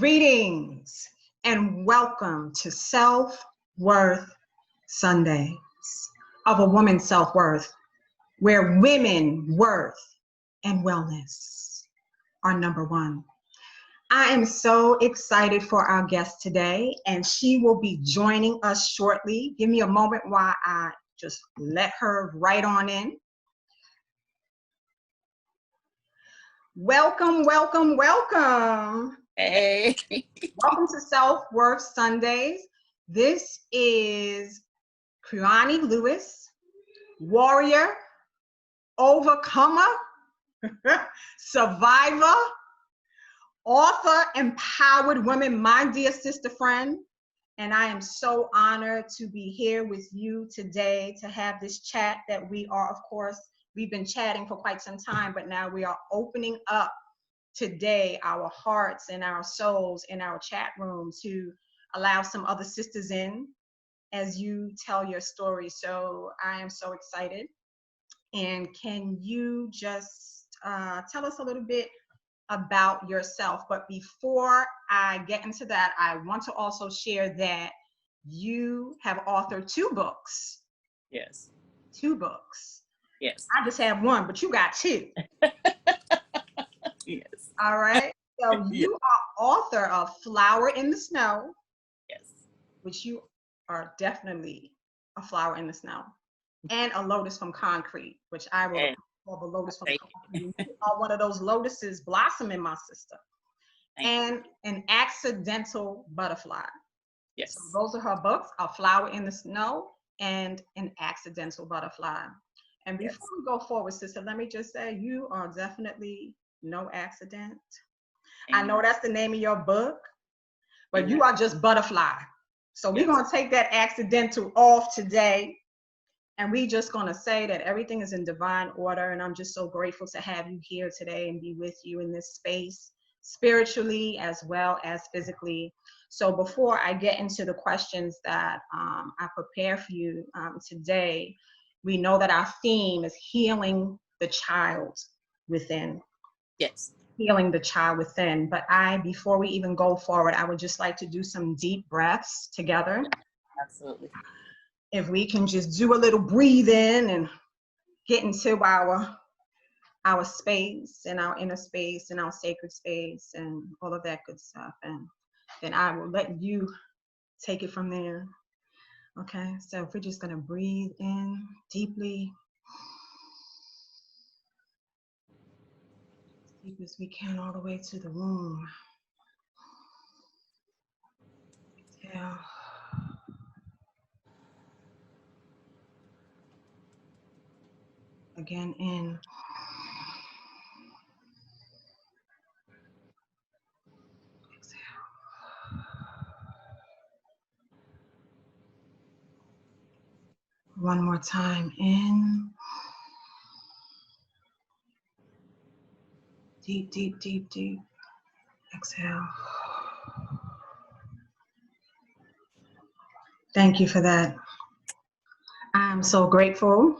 Greetings and welcome to Self-Worth Sundays of a woman's self-worth, where women worth and wellness are number one. I am so excited for our guest today, and she will be joining us shortly. Give me a moment while I just let her right on in. Welcome, welcome, welcome. Hey. Welcome to Self-Worth Sundays. This is Quyahni Lewis, warrior, overcomer, survivor, author, empowered woman, my dear sister friend. And I am so honored to be here with you today to have this chat that we are, of course, we've been chatting for quite some time, but now we are opening up today our hearts and our souls in our chat room to allow some other sisters in as you tell your story. So I am so excited. And can you just tell us a little bit about yourself? But before I get into that, I want to also share that you have authored 2 books. Yes. 2 books. Yes. I just have 1, but you got 2. Yes. All right. So you are author of Flower in the Snow. Yes. Which you are definitely a flower in the snow. And A Lotus from Concrete, which I will call the Lotus from Concrete. You are one of those lotuses blossoming, my sister. And An Accidental Butterfly. Yes. So those are her books, A Flower in the Snow and An Accidental Butterfly. And before we go forward, sister, let me just say you are definitely no accident. I know that's the name of your book, but you are just butterfly. So we're going to take that accidental off today. And we just going to say that everything is in divine order. And I'm just so grateful to have you here today and be with you in this space, spiritually as well as physically. So before I get into the questions that I prepare for you today, we know that our theme is healing the child within. Yes. Healing the child within. But before we even go forward, I would just like to do some deep breaths together. Absolutely. If we can just do a little breathe in and get into our space and our inner space and our sacred space and all of that good stuff. And then I will let you take it from there. Okay, so if we're just gonna breathe in deeply, as deep as we can, all the way to the womb. Exhale. Again, in. Exhale. One more time, in. Deep, deep, deep, deep. Exhale. Thank you for that. I'm so grateful.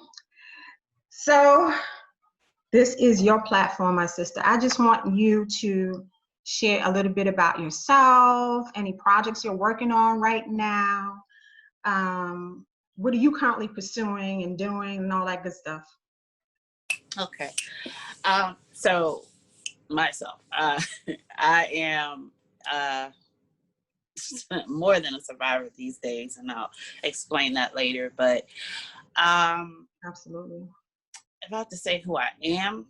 So this is your platform, my sister. I just want you to share a little bit about yourself, any projects you're working on right now. What are you currently pursuing and doing and all that good stuff? Okay. So myself, I am more than a survivor these days, and I'll explain that later. But Absolutely. if I have to say who I am,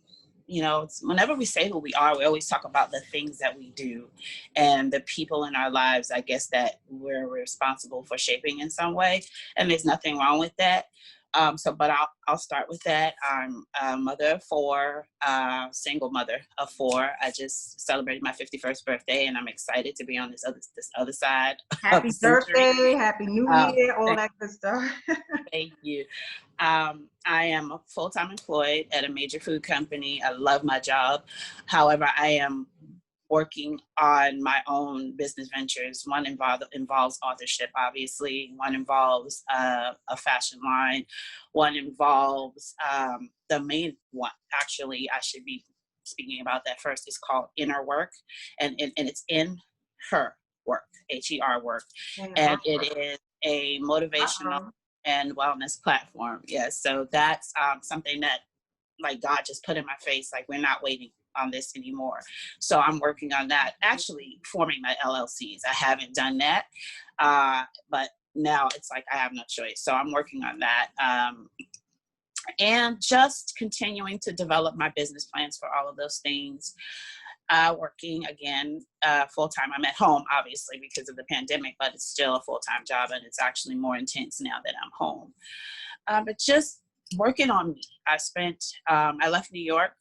whenever we say who we are, we always talk about the things that we do and the people in our lives, I guess, that we're responsible for shaping in some way. And there's nothing wrong with that. But I'll start with that. I'm a mother of 4, single mother of 4. I just celebrated my 51st birthday, and I'm excited to be on this other side. Happy birthday, Happy New Year, all that good stuff. Thank you. I am full-time employed at a major food company. I love my job. However, I am working on my own business ventures. One involves authorship, obviously. One involves a fashion line. One involves the main one. Actually, I should be speaking about that first. It's called Inner Work, and it's in her work, HER work. And And it is a motivational and wellness platform. Yes. So that's something that like God just put in my face, like we're not waiting on this anymore. So I'm working on that, actually forming my LLCs. I haven't done that, but now it's like I have no choice. So I'm working on that. And just continuing to develop my business plans for all of those things. Working again full-time. I'm at home, obviously, because of the pandemic, but it's still a full-time job, and it's actually more intense now that I'm home. But just working on me. I left New York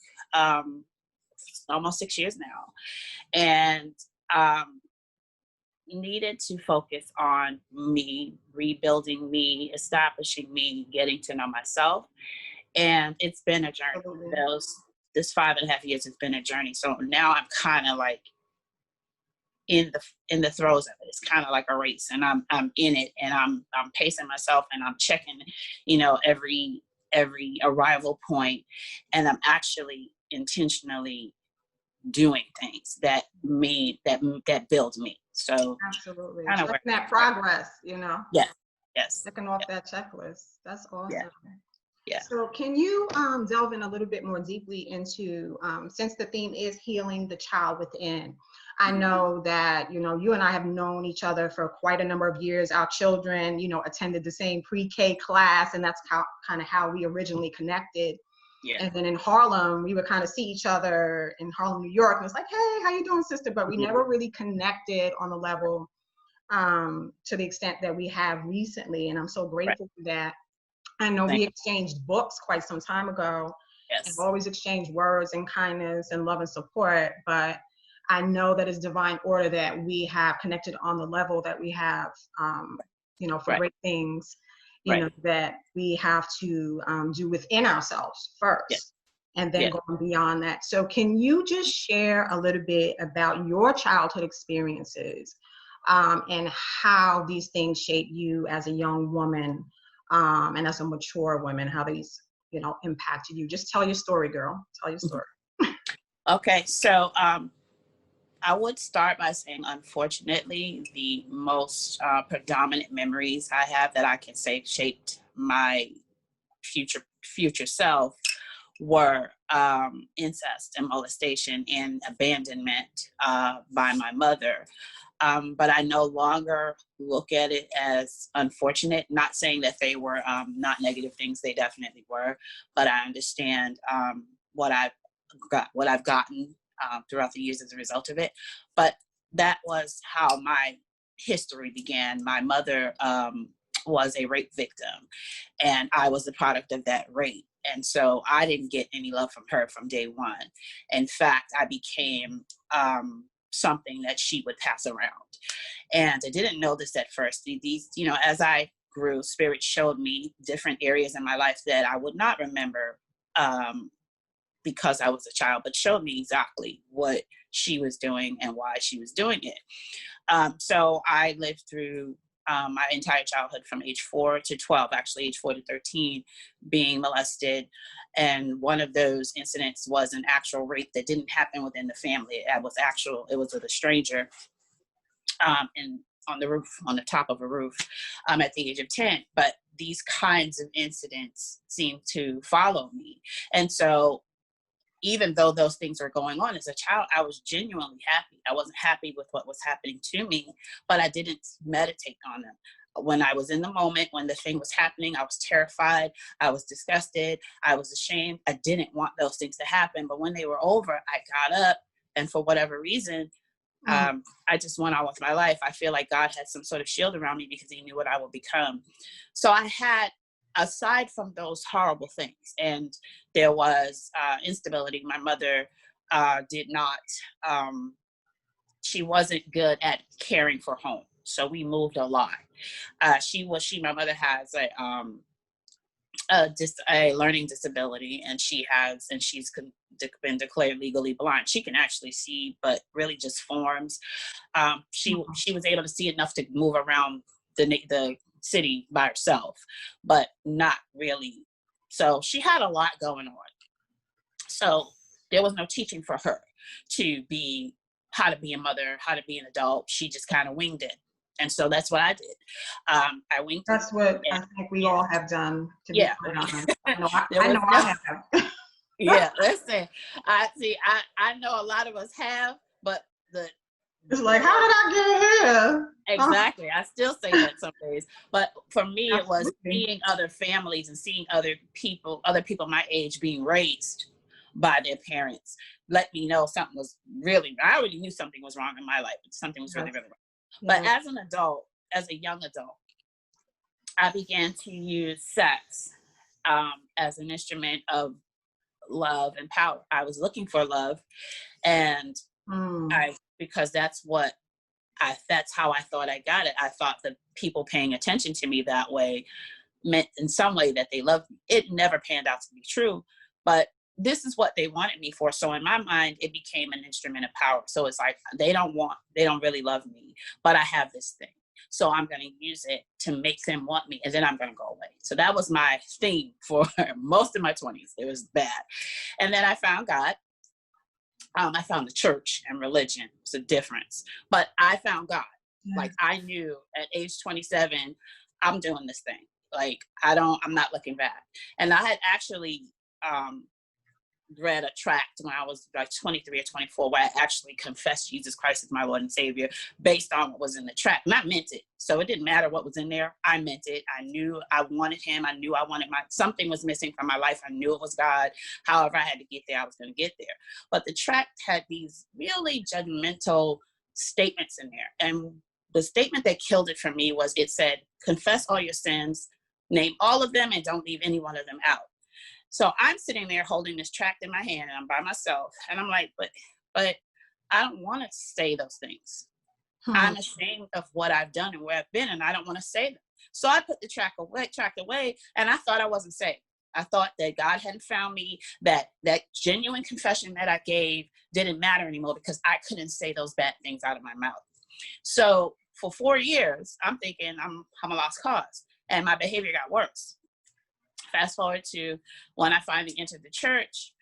almost 6 years now, and needed to focus on me, rebuilding me, establishing me, getting to know myself. And it's been a journey. This 5.5 years has been a journey. So now I'm kind of like in the throes of it. It's kind of like a race, and I'm in it, and I'm pacing myself, and I'm checking, every arrival point, and I'm actually intentionally doing things that build me. So absolutely, kind of checking that progress, yes, checking off that checklist. That's awesome. Yeah. So can you delve in a little bit more deeply into, since the theme is healing the child within, I know that, you and I have known each other for quite a number of years. Our children, attended the same pre-K class, and that's kind of how we originally connected. Yeah. And then in Harlem, we would kind of see each other in Harlem, New York, and it's like, hey, how you doing, sister? But we never really connected on a level to the extent that we have recently, and I'm so grateful for that. I know we exchanged books quite some time ago, and always exchanged words and kindness and love and support, but I know that it's divine order that we have connected on the level that we have, for great things, that we have to do within ourselves first, and then going beyond that. So can you just share a little bit about your childhood experiences and how these things shape you as a young woman and as a mature woman, how these, impacted you? Just tell your story, girl. Tell your story. Okay, so I would start by saying, unfortunately, the most predominant memories I have that I can say shaped my future self were incest and molestation and abandonment by my mother. But I no longer look at it as unfortunate, not saying that they were not negative things, they definitely were, but I understand what I've gotten throughout the years as a result of it. But that was how my history began. My mother was a rape victim, and I was the product of that rape. And so I didn't get any love from her from day one. In fact, I became something that she would pass around. And I didn't know this at first. These, as I grew, Spirit showed me different areas in my life that I would not remember because I was a child, but showed me exactly what she was doing and why she was doing it. So I lived through my entire childhood from age 4 to 12, actually age 4 to 13, being molested. And one of those incidents was an actual rape that didn't happen within the family. It was with a stranger and on the top of a roof at the age of 10. But these kinds of incidents seem to follow me. And so even though those things were going on as a child, I was genuinely happy. I wasn't happy with what was happening to me, but I didn't meditate on them. When I was in the moment, when the thing was happening, I was terrified. I was disgusted. I was ashamed. I didn't want those things to happen. But when they were over, I got up, and for whatever reason, I just went on with my life. I feel like God had some sort of shield around me because he knew what I would become. So I had, aside from those horrible things, and there was instability. My mother did not, she wasn't good at caring for home. So we moved a lot. My mother has a learning disability, and she's been declared legally blind. She can actually see, but really just forms. She was able to see enough to move around the city by herself, but not really. So she had a lot going on. So there was no teaching for her to be how to be a mother, how to be an adult. She just kind of winged it. And so that's what I did. I winged That's it. what And, I think we all have done, to be quite honest. I know I have. Yeah, listen, I know a lot of us have, but it's like, how did I get here? Exactly. I still say that some days. But for me, it was Absolutely. seeing other families and seeing other people my age being raised by their parents. Let me know something was really, I already knew something was wrong in my life, but something was really, really wrong. But as an adult, as a young adult, I began to use sex as an instrument of love and power. I was looking for love, and because that's how I thought I got it. I thought that people paying attention to me that way meant in some way that they loved me. It never panned out to be true, but this is what they wanted me for. So in my mind, it became an instrument of power. So it's like, they don't really love me, but I have this thing. So I'm going to use it to make them want me, and then I'm going to go away. So that was my theme for most of my 20s. It was bad. And then I found God. I found the church and religion. It's a difference. But I found God. Yeah. Like, I knew at age 27, I'm doing this thing. Like, I'm not looking back. And I had actually read a tract when I was like 23 or 24, where I actually confessed Jesus Christ as my Lord and Savior based on what was in the tract. And I meant it. So it didn't matter what was in there. I meant it. I knew I wanted him. I knew I wanted something was missing from my life. I knew it was God. However I had to get there, I was going to get there. But the tract had these really judgmental statements in there. And the statement that killed it for me was, it said, confess all your sins, name all of them, and don't leave any one of them out. So I'm sitting there holding this tract in my hand, and I'm by myself, and I'm like, but I don't want to say those things. I'm ashamed of what I've done and where I've been, and I don't want to say them. So I put the tract away, and I thought I wasn't saved. I thought that God hadn't found me, that genuine confession that I gave didn't matter anymore because I couldn't say those bad things out of my mouth. So for 4 years, I'm thinking I'm a lost cause, and my behavior got worse. Fast forward to when I finally entered the church,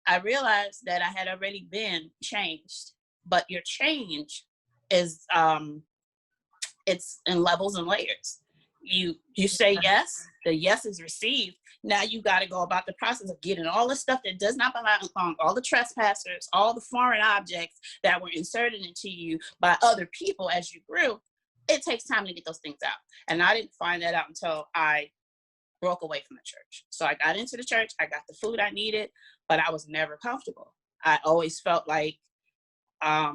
I realized that I had already been changed. But your change is, it's in levels and layers. You say yes, the yes is received. Now you got to go about the process of getting all the stuff that does not belong, all the trespassers, all the foreign objects that were inserted into you by other people as you grew. It takes time to get those things out. And I didn't find that out until I broke away from the church. So I got into the church, I got the food I needed, but I was never comfortable. I always felt like I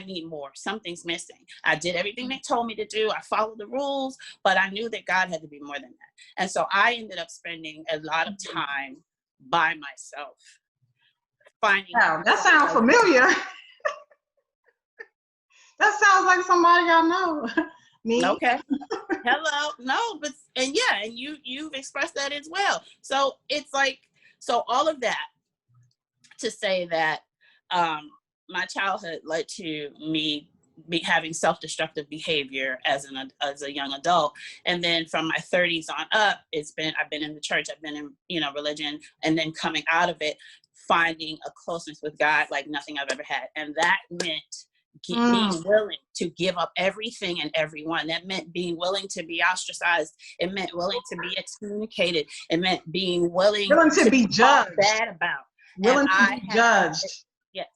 need more, something's missing. I did everything they told me to do, I followed the rules, but I knew that God had to be more than that. And so I ended up spending a lot of time by myself, finding out. That sounds familiar. That sounds like somebody I know. Me? Okay. Hello. No, but and you've expressed that as well. So it's like, so all of that to say that my childhood led to me having self-destructive behavior as a young adult, and then from my 30s on up, I've been in the church, I've been in religion, and then coming out of it, finding a closeness with God like nothing I've ever had, and that meant being willing to give up everything and everyone. That meant being willing to be ostracized. It meant willing to be excommunicated. It meant being willing to be judged. Bad about. Willing to be judged. Yes,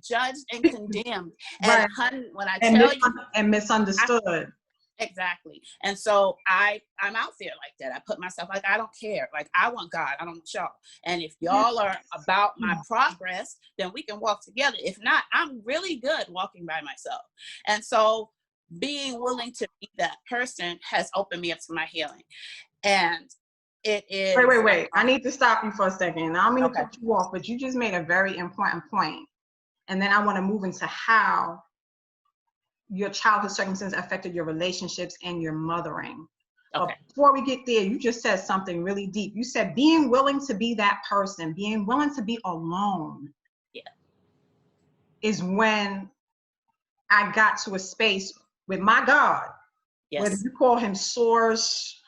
judged and condemned. And right. Honey, when I tell you, and misunderstood. Exactly. And so I'm out there like that. I put myself like, I don't care. Like, I want God. I don't want y'all. And if y'all are about my progress, then we can walk together. If not, I'm really good walking by myself. And so being willing to be that person has opened me up to my healing. And it is. Wait. I need to stop you for a second. I don't mean to cut you off, but you just made a very important point. And then I want to move into how your childhood circumstances affected your relationships and your mothering. Okay. But before we get there, you just said something really deep. You said being willing to be that person, being willing to be alone. Yeah. Is when I got to a space with my God. Yes. Whether you call him source,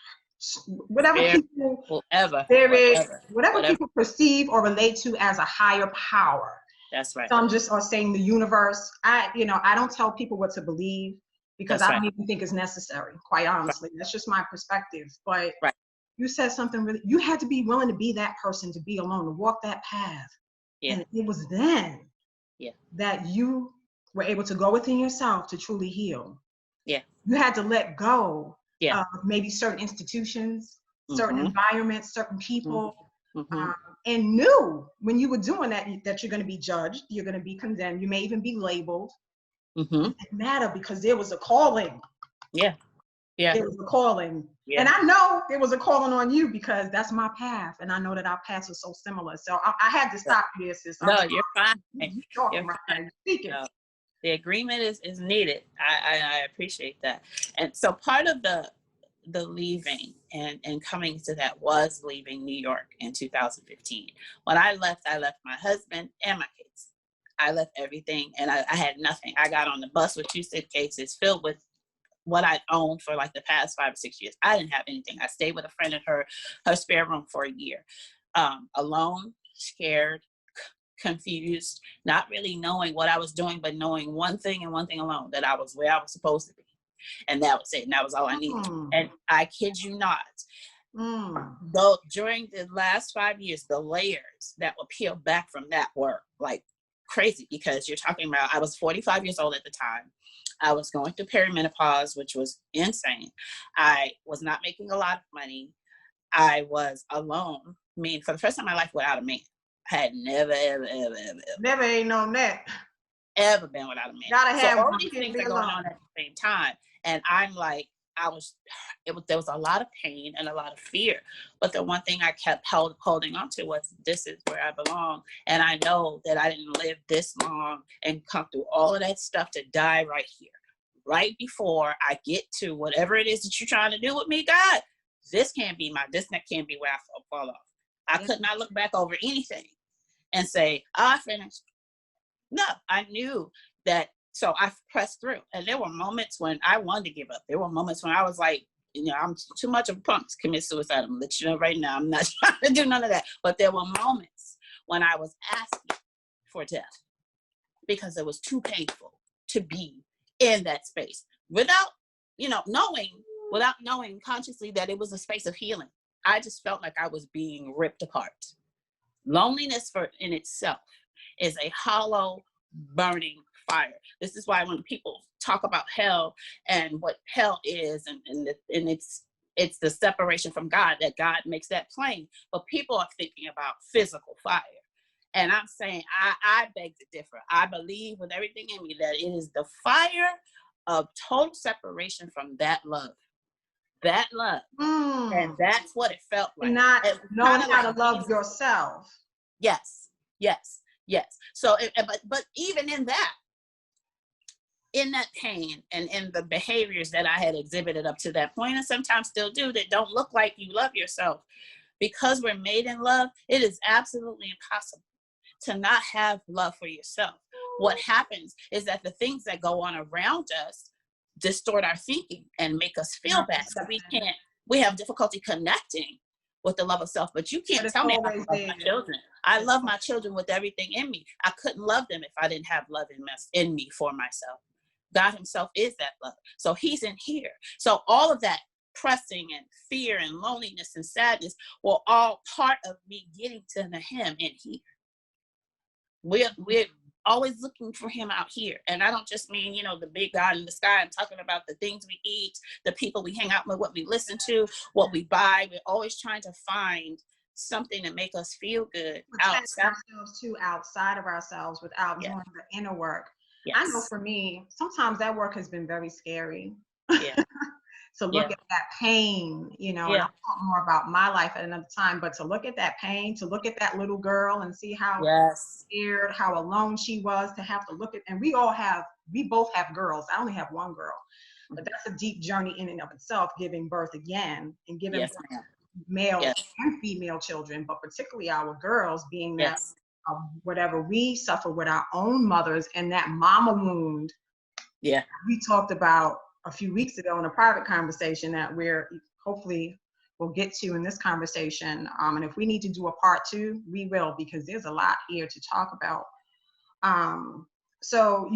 whatever people, whatever people perceive or relate to as a higher power. That's right. Some just are saying the universe. I don't tell people what to believe because That's I right. don't even think it's necessary, quite honestly. That's just my perspective. But Right. you said something really, you had to be willing to be that person, to be alone, to walk that path. Yeah. And it was then Yeah. that you were able to go within yourself to truly heal. Yeah. You had to let go Yeah. of maybe certain institutions, certain Mm-hmm. environments, certain people, Mm-hmm. and knew when you were doing that, that you're going to be judged, you're going to be condemned, you may even be labeled. Mm-hmm. It didn't matter because there was a calling. Yeah. Yeah. There was a calling. Yeah. And I know there was a calling on you because that's my path. And I know that our paths are so similar. So I had to stop you there, sis. No, you're fine. You talking You're right fine. now. You're speaking. No, the agreement is needed. I appreciate that. And so part of the leaving and coming to that was leaving New York in 2015. When I left my husband and my kids. I left everything and I had nothing. I got on the bus with 2 suitcases filled with what I'd owned for like the past 5 or 6 years. I didn't have anything. I stayed with a friend in her spare room for a year. Alone, scared, confused, not really knowing what I was doing, but knowing one thing and one thing alone, that I was where I was supposed to be. And that was it. And that was all I needed. And I kid you not, though during the last 5 years, the layers that were peeled back from that were like crazy, because you're talking about, I was 45 years old at the time. I was going through perimenopause, which was insane. I was not making a lot of money. I was alone. I mean, for the first time in my life without a man. I had never, ever, ever, ever, Never ain't known that. ever been without a man. Gotta have so all one. these Can't things be are going alone. on at the same time. And I'm like, there was a lot of pain and a lot of fear. But the one thing I kept holding on to was, this is where I belong. And I know that I didn't live this long and come through all of that stuff to die right here, right before I get to whatever it is that you're trying to do with me, God. This can't be where I fall off. I could not look back over anything and say, I finished. No, I knew that. So I pressed through. And there were moments when I wanted to give up. There were moments when I was like, I'm too much of a punk to commit suicide. I'm going to let you know right now, I'm not trying to do none of that. But there were moments when I was asking for death because it was too painful to be in that space without knowing consciously that it was a space of healing. I just felt like I was being ripped apart. Loneliness in itself is a hollow, burning fire. This is why when people talk about hell and what hell is, and it's the separation from God, that God makes that plain. But people are thinking about physical fire. And I'm saying, I beg to differ. I believe with everything in me that it is the fire of total separation from that love. That love. And that's what it felt like. Not knowing how to love yourself. Yes. So, but even in that pain and in the behaviors that I had exhibited up to that point, and sometimes still do, that don't look like you love yourself, because we're made in love, it is absolutely impossible to not have love for yourself. What happens is that the things that go on around us distort our thinking and make us feel bad. So we have difficulty connecting with the love of self. But you can't tell me I love my children. I love my children with everything in me. I couldn't love them if I didn't have love in me for myself. God himself is that love. So he's in here. So all of that pressing and fear and loneliness and sadness were all part of me getting to him in here. We're always looking for him out here. And I don't just mean, the big God in the sky. I'm talking about the things we eat, the people we hang out with, what we listen to, what we buy. We're always trying to find something to make us feel good outside of ourselves without doing the inner work. Yes. I know for me, sometimes that work has been very scary. Yeah. To look at that pain, and I'll talk more about my life at another time, but to look at that pain, to look at that little girl and see how scared, how alone she was, to have to look at, and we both have girls. I only have one girl, but that's a deep journey in and of itself, giving birth again and giving birth to male and female children, but particularly our girls, being that whatever we suffer with our own mothers and that mama wound. Yeah. We talked about a few weeks ago in a private conversation that hopefully we'll get to in this conversation. And if we need to do a part 2, we will, because there's a lot here to talk about. So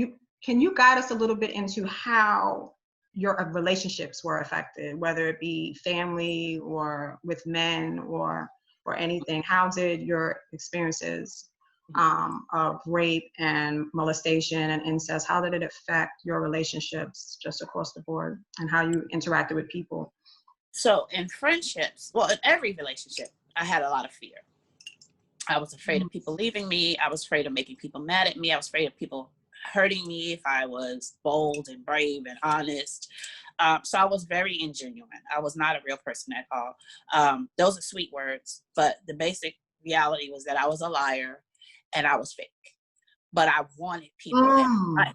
can you guide us a little bit into how your relationships were affected, whether it be family or with men or anything? How did your experiences of rape and molestation and incest, how did it affect your relationships just across the board and how you interacted with people? So in friendships, well, in every relationship, I had a lot of fear. I was afraid of people leaving me. I was afraid of making people mad at me. I was afraid of people hurting me if I was bold and brave and honest. So I was very ingenuine. I was not a real person at all. Those are sweet words, but the basic reality was that I was a liar and I was fake. But I wanted people in my life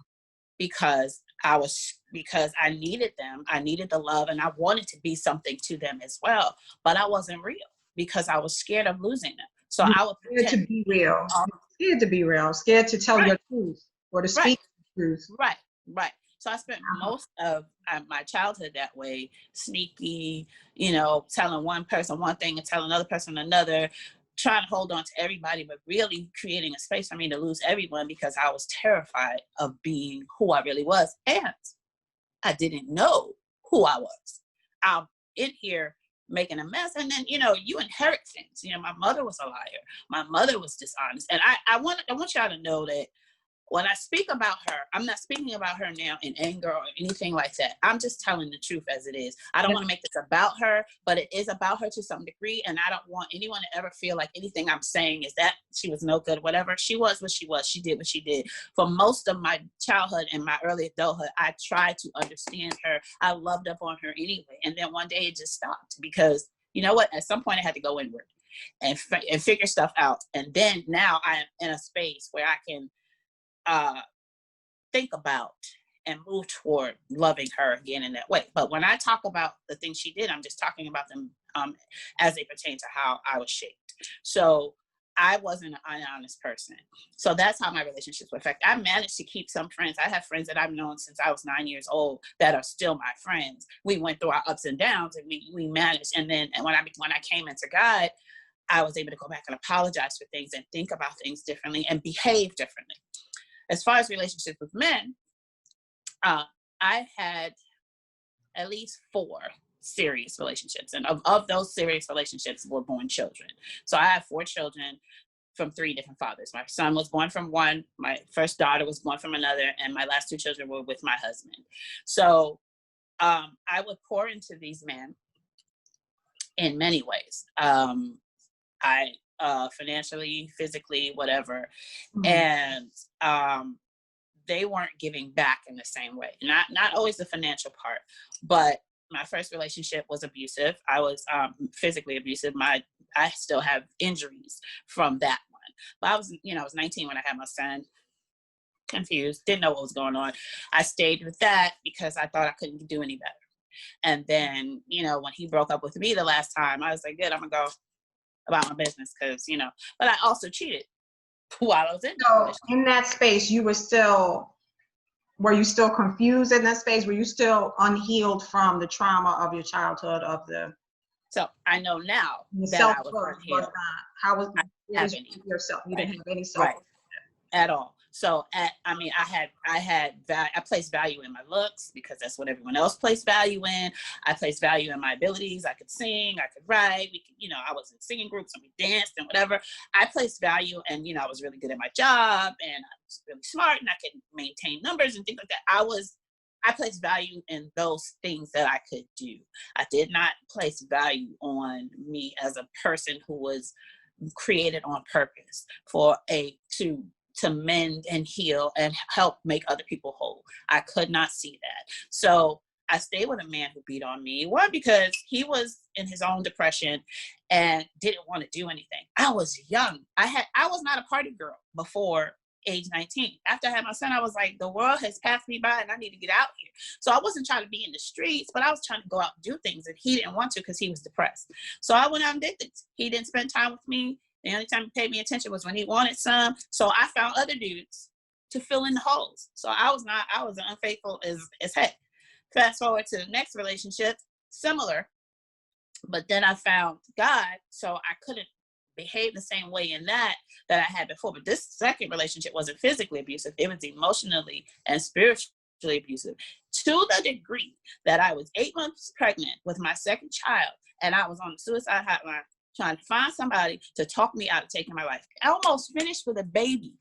because I needed them. I needed the love, and I wanted to be something to them as well. But I wasn't real because I was scared of losing them. So I would scared to be real. Scared to be real. Scared to tell your truth or to speak the truth. Right. So I spent most of my childhood that way, sneaky, telling one person one thing and telling another person another, trying to hold on to everybody, but really creating a space for me to lose everyone because I was terrified of being who I really was. And I didn't know who I was. I'm in here making a mess. And then, you inherit things. My mother was a liar. My mother was dishonest. And I want y'all to know that when I speak about her, I'm not speaking about her now in anger or anything like that. I'm just telling the truth as it is. I don't want to make this about her, but it is about her to some degree. And I don't want anyone to ever feel like anything I'm saying is that she was no good, whatever. She was what she was. She did what she did. For most of my childhood and my early adulthood, I tried to understand her. I loved up on her anyway. And then one day it just stopped because, you know what? At some point I had to go inward and figure stuff out. And then now I am in a space where I can think about and move toward loving her again in that way. But when I talk about the things she did, I'm just talking about them as they pertain to how I was shaped. So I wasn't an honest person. So that's how my relationships were affected. I managed to keep some friends. I have friends that I've known since I was 9 years old that are still my friends. We went through our ups and downs and we managed. And then when I came into God, I was able to go back and apologize for things and think about things differently and behave differently. As far as relationships with men, I had at least 4 serious relationships. And of those serious relationships were born children. So I have 4 children from 3 different fathers. My son was born from one, my first daughter was born from another, and my last 2 children were with my husband. So I would pour into these men in many ways. Financially, physically, whatever. And they weren't giving back in the same way. Not always the financial part, but my first relationship was abusive. I was physically abusive. I still have injuries from that one. But I was 19 when I had my son. Confused, didn't know what was going on. I stayed with that because I thought I couldn't do any better. And then, when he broke up with me the last time, I was like, good, I'm gonna go about my business because, but I also cheated while I was in that relationship. In that space, were you still confused in that space? Were you still unhealed from the trauma of your childhood So I know now that I was unhealed. How was yourself? You didn't have any self right at all. So I placed value in my looks because that's what everyone else placed value in. I placed value in my abilities. I could sing, I could write. I was in singing groups and we danced and whatever. I placed value, and I was really good at my job, and I was really smart, and I could maintain numbers and things like that. I placed value in those things that I could do. I did not place value on me as a person who was created on purpose to mend and heal and help make other people whole. I could not see that. So I stayed with a man who beat on me. One, because he was in his own depression and didn't want to do anything. I was young. I was not a party girl before age 19. After I had my son, I was like, the world has passed me by and I need to get out here. So I wasn't trying to be in the streets, but I was trying to go out and do things, and he didn't want to because he was depressed. So I went out and did things. He didn't spend time with me. The only time he paid me attention was when he wanted some. So I found other dudes to fill in the holes. So I was unfaithful as heck. Fast forward to the next relationship, similar, but then I found God, so I couldn't behave the same way in that I had before. But this second relationship wasn't physically abusive. It was emotionally and spiritually abusive, to the degree that I was 8 months pregnant with my second child, and I was on the suicide hotline trying to find somebody to talk me out of taking my life. I almost finished with a baby.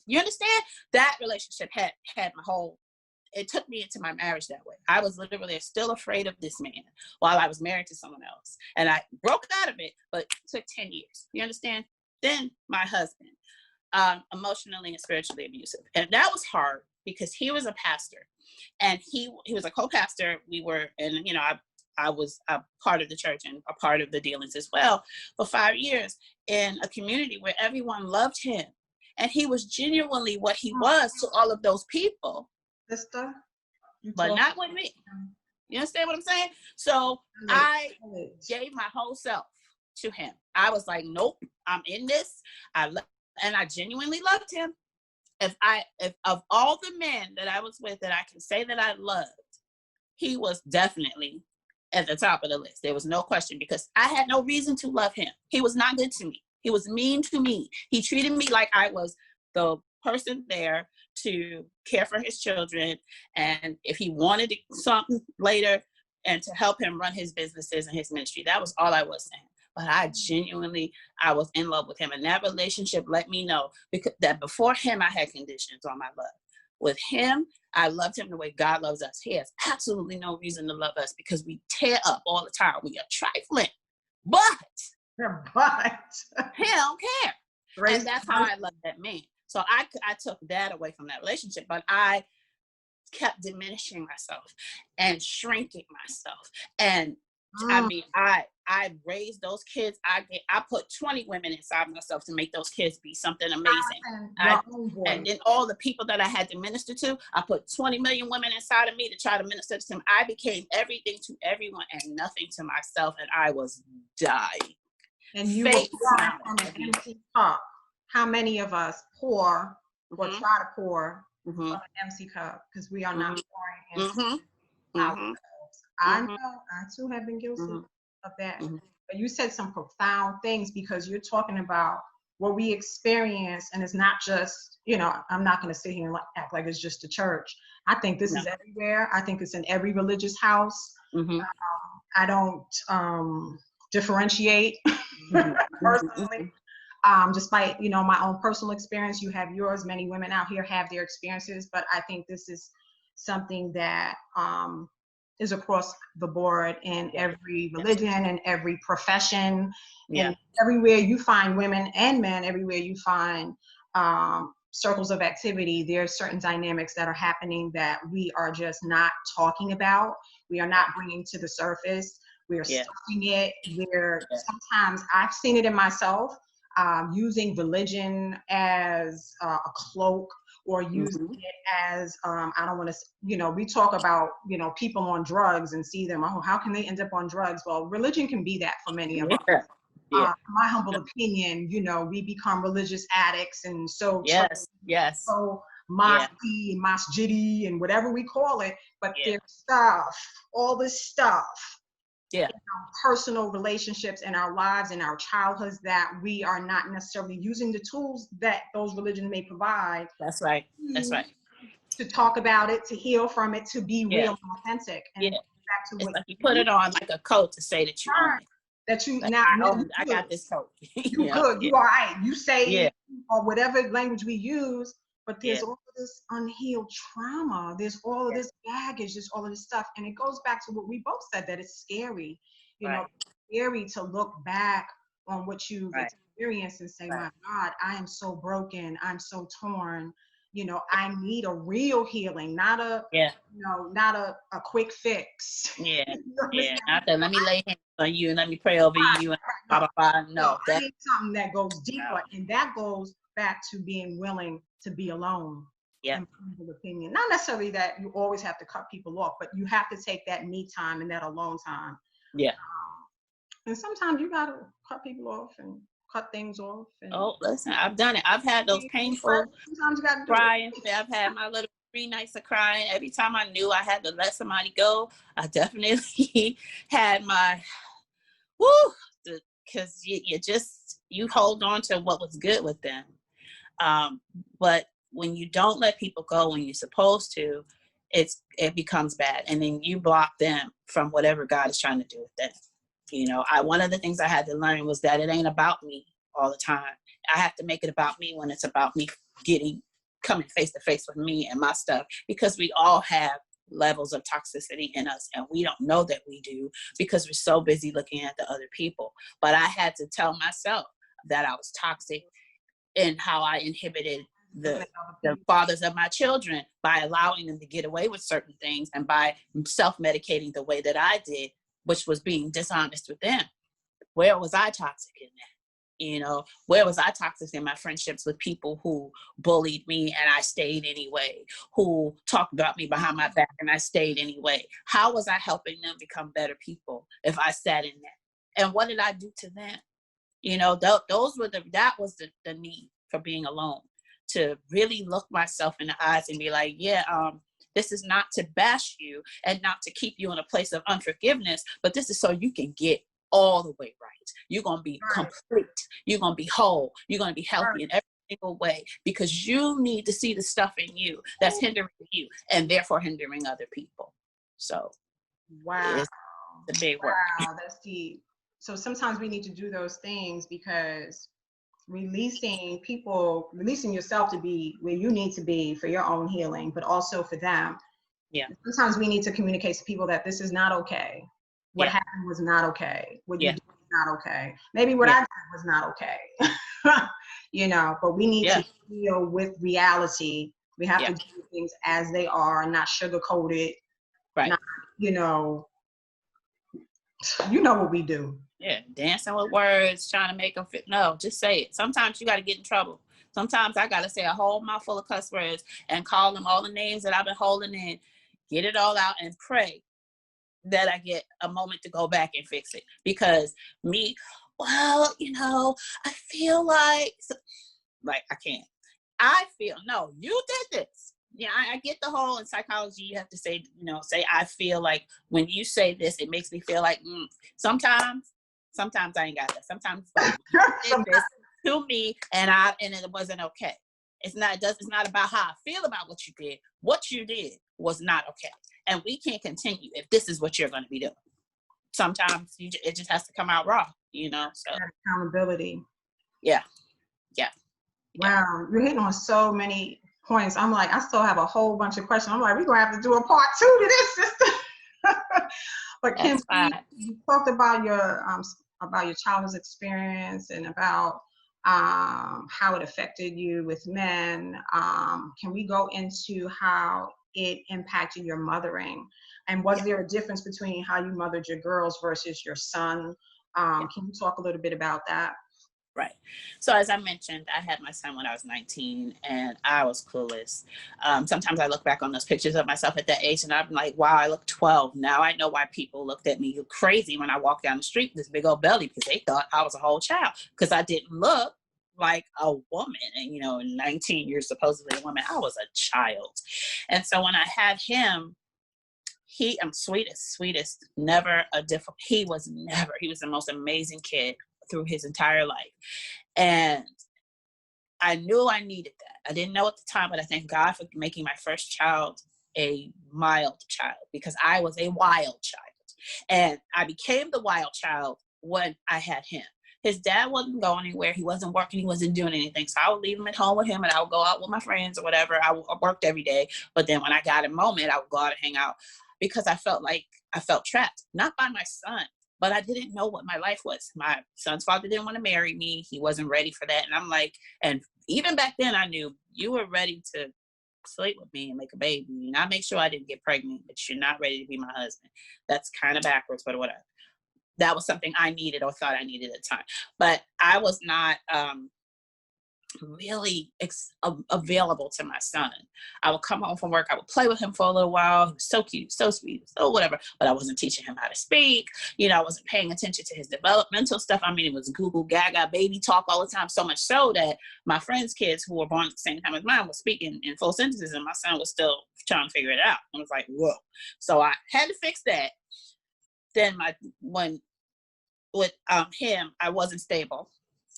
You understand? That relationship had my whole, it took me into my marriage that way. I was literally still afraid of this man while I was married to someone else. And I broke out of it, but it took 10 years. You understand? Then my husband, emotionally and spiritually abusive. And that was hard because he was a pastor, and he was a co-pastor. We were, and you know, I was a part of the church and a part of the dealings as well for 5 years in a community where everyone loved him. And he was genuinely what he was to all of those people. Sister, but not with me. You understand what I'm saying? So I gave my whole self to him. I was like, nope, I'm in this. And I genuinely loved him. If of all the men that I was with that I can say that I loved, he was definitely at the top of the list. There was no question, because I had no reason to love him. He was not good to me. He was mean to me. He treated me like I was the person there to care for his children, and if he wanted something later, and to help him run his businesses and his ministry. That was all I was saying. But I was in love with him, and that relationship let me know that before him, I had conditions on my love. With him, I loved him the way God loves us. He has absolutely no reason to love us, because we tear up all the time. We are trifling, but he don't care. And that's how I love that man. So I took that away from that relationship, but I kept diminishing myself and shrinking myself. And I mean, I raised those kids. I put 20 women inside myself to make those kids be something amazing. And then all the people that I had to minister to, I put 20 million women inside of me to try to minister to them. I became everything to everyone and nothing to myself, and I was dying. And you were on an empty cup. How many of us pour or try to pour from an empty cup, because we are not pouring into ourselves? I know I too have been guilty of that. But you said some profound things, because you're talking about what we experience, and it's not just, you know, I'm not going to sit here and act like it's just the church. I think this is everywhere. I think it's in every religious house. I don't differentiate personally. Despite, you know, my own personal experience, you have yours. Many women out here have their experiences, but I think this is something that is across the board in every religion and every profession. And everywhere you find women and men, everywhere you find circles of activity, there are certain dynamics that are happening that we are just not talking about. We are not bringing to the surface. We are stuffing it. Sometimes I've seen it in myself, using religion as a cloak, or using it as, I don't want to, you know, we talk about, you know, people on drugs and see them, oh, how can they end up on drugs? Well, religion can be that for many of us. My humble opinion, you know, we become religious addicts, and so so mosque-y and masjidi and whatever we call it, but there's stuff, all this stuff, in our personal relationships in our lives, in our childhoods, that we are not necessarily using the tools that those religions may provide. That's right. To talk about it, to heal from it, to be real and authentic. And back to it's what like you put it on like a coat to say that you own it. That you like, now I got this coat. You good, you all right. You say or whatever language we use, but there's all of this unhealed trauma. There's all of this baggage. There's all of this stuff, and it goes back to what we both said, that it's scary. You know, it's scary to look back on what you've experienced and say, "My God, I am so broken. I'm so torn. You know, I need a real healing, not a you know, not a quick fix." Not that let me lay hands on you and let me pray over you and blah blah blah. No, I need something that goes deeper, and that goes back to being willing to be alone. In my opinion, not necessarily that you always have to cut people off, but you have to take that me time and that alone time. And sometimes you gotta cut people off and cut things off. And listen, I've done it. I've had those painful sometimes you gotta crying. I've had my little 3 nights of crying. Every time I knew I had to let somebody go, I definitely had my because you hold on to what was good with them. But when you don't let people go when you're supposed to, it becomes bad, and then you block them from whatever God is trying to do with them. You know, one of the things I had to learn was that it ain't about me all the time. I have to make it about me when it's about me coming face to face with me and my stuff, because we all have levels of toxicity in us, and we don't know that we do because we're so busy looking at the other people. But I had to tell myself that I was toxic and how I inhibited the fathers of my children by allowing them to get away with certain things, and by self-medicating the way that I did, which was being dishonest with them. Where was I toxic in that? You know, where was I toxic in my friendships with people who bullied me and I stayed anyway, who talked about me behind my back and I stayed anyway? How was I helping them become better people if I sat in that? And what did I do to them? You know, that was the need for being alone, to really look myself in the eyes and be like, yeah, this is not to bash you and not to keep you in a place of unforgiveness, but this is so you can get all the way right. You're going to be complete. You're going to be whole. You're going to be healthy in every single way, because you need to see the stuff in you that's hindering you and therefore hindering other people. So, wow, it's the big work. Wow, that's deep. So sometimes we need to do those things, because releasing yourself to be where you need to be for your own healing, but also for them. Yeah. Sometimes we need to communicate to people that this is not okay. What happened was not okay. What you did was not okay. Maybe what I did was not okay. You know, but we need to deal with reality. We have to do things as they are, not sugarcoat it. Right. Not, you know what we do. Yeah, dancing with words, trying to make them fit. No, just say it. Sometimes you got to get in trouble. Sometimes I got to say a whole mouthful of cuss words and call them all the names that I've been holding in, get it all out, and pray that I get a moment to go back and fix it. Because I feel like I can't. I feel, no, you did this. Yeah, I get the whole, in psychology, you have to say, I feel like, when you say this, it makes me feel like, sometimes I ain't got that. Sometimes you did this to me and it wasn't okay. It's not about how I feel about what you did. What you did was not okay. And we can't continue if this is what you're going to be doing. Sometimes it just has to come out raw, so. Accountability. Yeah. Wow, you're hitting on so many points. I'm like, I still have a whole bunch of questions. I'm like, we're going to have to do a part 2 to this, sister. But Kim, you talked about your childhood experience and about how it affected you with men. Can we go into how it impacted your mothering? And was there a difference between how you mothered your girls versus your son? Can you talk a little bit about that? Right. So as I mentioned, I had my son when I was 19 and I was clueless. Sometimes I look back on those pictures of myself at that age and I'm like, wow, I look 12. Now I know why people looked at me crazy when I walked down the street with this big old belly, because they thought I was a whole child, because I didn't look like a woman. And, 19 years supposedly a woman, I was a child. And so when I had him, I'm sweetest, never a difficult, he was the most amazing kid through his entire life. And I knew I needed that. I didn't know at the time, but I thank God for making my first child a mild child, because I was a wild child. And I became the wild child when I had him. His dad wasn't going anywhere. He wasn't working. He wasn't doing anything. So I would leave him at home with him and I would go out with my friends or whatever. I worked every day. But then when I got a moment, I would go out and hang out, because I felt trapped, not by my son, but I didn't know what my life was. My son's father didn't want to marry me. He wasn't ready for that. And I'm like, and even back then I knew, you were ready to sleep with me and make a baby. And I make sure I didn't get pregnant, but you're not ready to be my husband. That's kind of backwards, but whatever. That was something I needed or thought I needed at the time. But I was not really available to my son. I would come home from work, I would play with him for a little while. He was so cute, so sweet, so whatever, but I wasn't teaching him how to speak. I wasn't paying attention to his developmental stuff. It was Google Gaga baby talk all the time, so much so that my friends' kids who were born at the same time as mine were speaking in full sentences and my son was still trying to figure it out. I was like, whoa. So I had to fix that. Then when with him, I wasn't stable.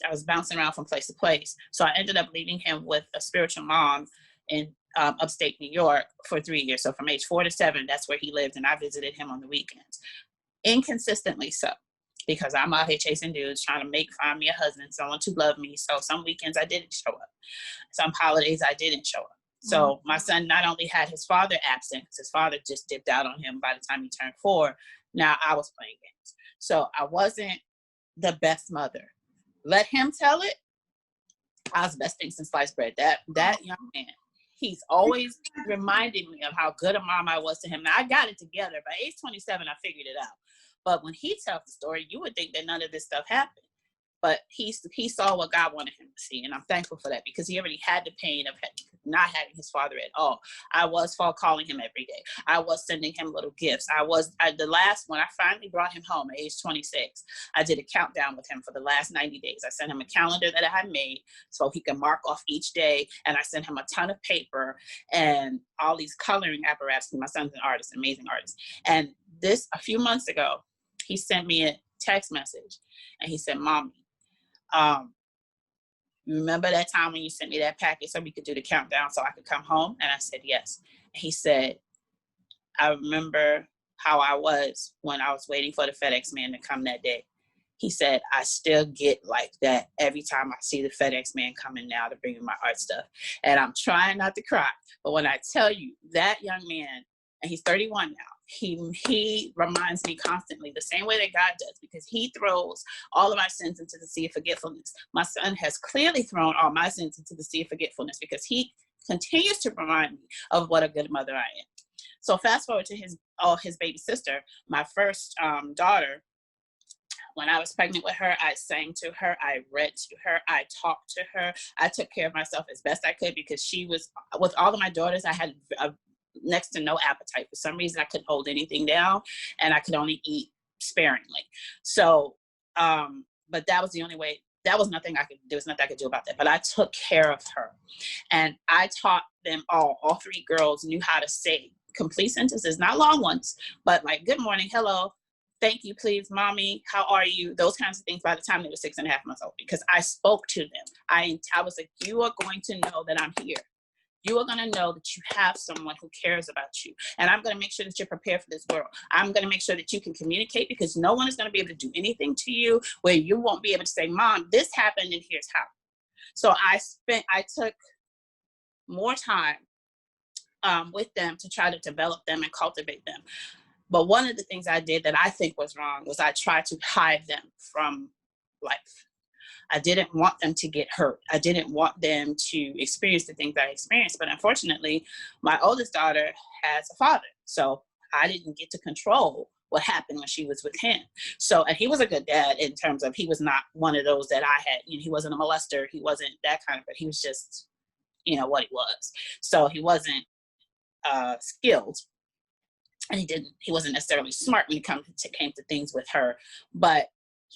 I was bouncing around from place to place. So I ended up leaving him with a spiritual mom in upstate New York for 3 years. So from age 4 to 7, that's where he lived. And I visited him on the weekends. Inconsistently so, because I'm out here chasing dudes, trying to find me a husband, someone to love me. So some weekends I didn't show up. Some holidays I didn't show up. So my son not only had his father absent, because his father just dipped out on him by the time he turned 4, now I was playing games. So I wasn't the best mother. Let him tell it. I was the best thing since sliced bread. That young man, he's always reminding me of how good a mom I was to him. Now I got it together. By age 27, I figured it out. But when he tells the story, you would think that none of this stuff happened. But he saw what God wanted him to see. And I'm thankful for that, because he already had the pain of not having his father at all. I was calling him every day. I was sending him little gifts. The last one, I finally brought him home at age 26. I did a countdown with him for the last 90 days. I sent him a calendar that I had made so he could mark off each day. And I sent him a ton of paper and all these coloring apparatus. My son's an artist, amazing artist. And this, a few months ago, he sent me a text message and he said, "Mommy, remember that time when you sent me that package so we could do the countdown so I could come home?" And I said, "Yes." And he said, "I remember how I was when I was waiting for the FedEx man to come that day." He said, "I still get like that every time I see the FedEx man coming now to bring me my art stuff." And I'm trying not to cry, but when I tell you, that young man, and he's 31 now, he reminds me constantly, the same way that God does, because he throws all of our sins into the sea of forgetfulness. My son has clearly thrown all my sins into the sea of forgetfulness, because he continues to remind me of what a good mother I am. So fast forward to his baby sister, my first daughter. When I was pregnant with her, I sang to her, I read to her, I talked to her. I took care of myself as best I could, because she was, with all of my daughters, I had next to no appetite. For some reason, I couldn't hold anything down, and I could only eat sparingly. So, but that was the only way. There was nothing I could do about that. But I took care of her, and I taught them all 3 girls knew how to say complete sentences, not long ones, but like, "Good morning, hello, thank you, please, mommy, how are you?" Those kinds of things by the time they were 6.5 months old, because I spoke to them. I was like, "You are going to know that I'm here. You are going to know that you have someone who cares about you. And I'm going to make sure that you're prepared for this world. I'm going to make sure that you can communicate, because no one is going to be able to do anything to you where you won't be able to say, 'Mom, this happened and here's how.'" So I took more time with them to try to develop them and cultivate them. But one of the things I did that I think was wrong was I tried to hide them from life. I didn't want them to get hurt. I didn't want them to experience the things I experienced. But unfortunately, my oldest daughter has a father. So I didn't get to control what happened when she was with him. So, and he was a good dad in terms of, he was not one of those that I had, he wasn't a molester. He wasn't that kind of, but he was just, what he was. So he wasn't skilled. And he wasn't necessarily smart when it came to things with her. But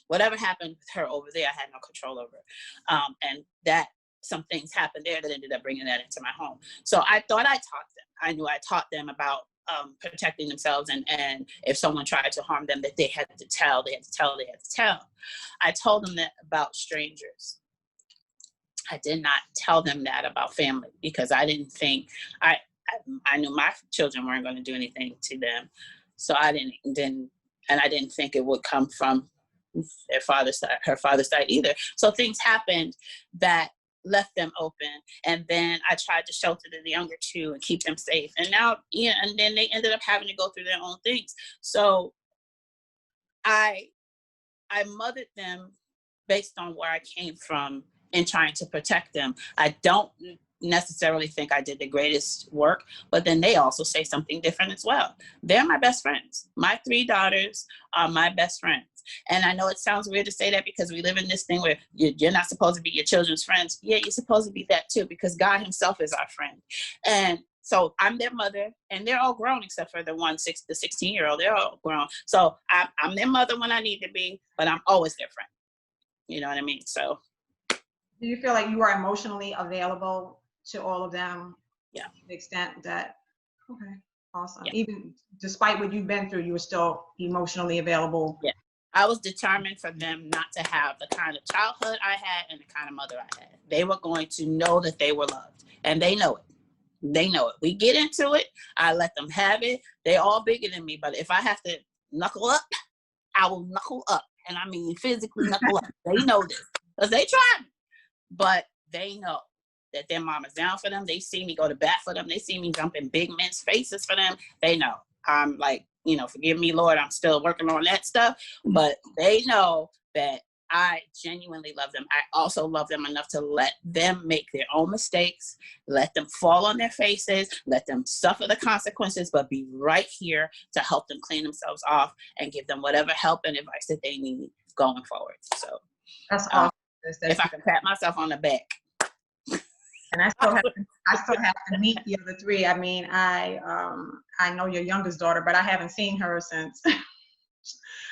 whatever happened with her over there, I had no control over. And that some things happened there that ended up bringing that into my home. So I thought I taught them. I knew I taught them about protecting themselves, and if someone tried to harm them, that they had to tell. I told them that about strangers. I did not tell them that about family, because I didn't think, I knew my children weren't going to do anything to them. So I didn't think it would come from her father's side either. So things happened that left them open. And then I tried to shelter the younger 2 and keep them safe. And now, and then they ended up having to go through their own things. So I mothered them based on where I came from in trying to protect them. I don't necessarily think I did the greatest work, but then they also say something different as well. They're my best friends. My 3 daughters are my best friends. And I know it sounds weird to say that, because we live in this thing where you're not supposed to be your children's friends. Yeah, you're supposed to be that too, because God himself is our friend. And so I'm their mother, and they're all grown except for the 16-year-old. They're all grown. So I'm their mother when I need to be, but I'm always their friend. You know what I mean? So. Do you feel like you are emotionally available to all of them? Yeah. To the extent that, okay, awesome. Yeah. Even despite what you've been through, you were still emotionally available. Yeah. I was determined for them not to have the kind of childhood I had and the kind of mother I had. They were going to know that they were loved, and they know it. They know it. We get into it. I let them have it. They all bigger than me, but if I have to knuckle up, I will knuckle up, and I mean physically knuckle up. They know this because they tried, but they know that their mama's down for them. They see me go to bat for them. They see me jump in big men's faces for them. They know. I'm like, you know, forgive me, Lord, I'm still working on that stuff, but they know that I genuinely love them. I also love them enough to let them make their own mistakes, let them fall on their faces, let them suffer the consequences, but be right here to help them clean themselves off and give them whatever help and advice that they need going forward. So That's awesome. If I can pat myself on the back. And I still have to meet the other three. I mean, I know your youngest daughter, but I haven't seen her since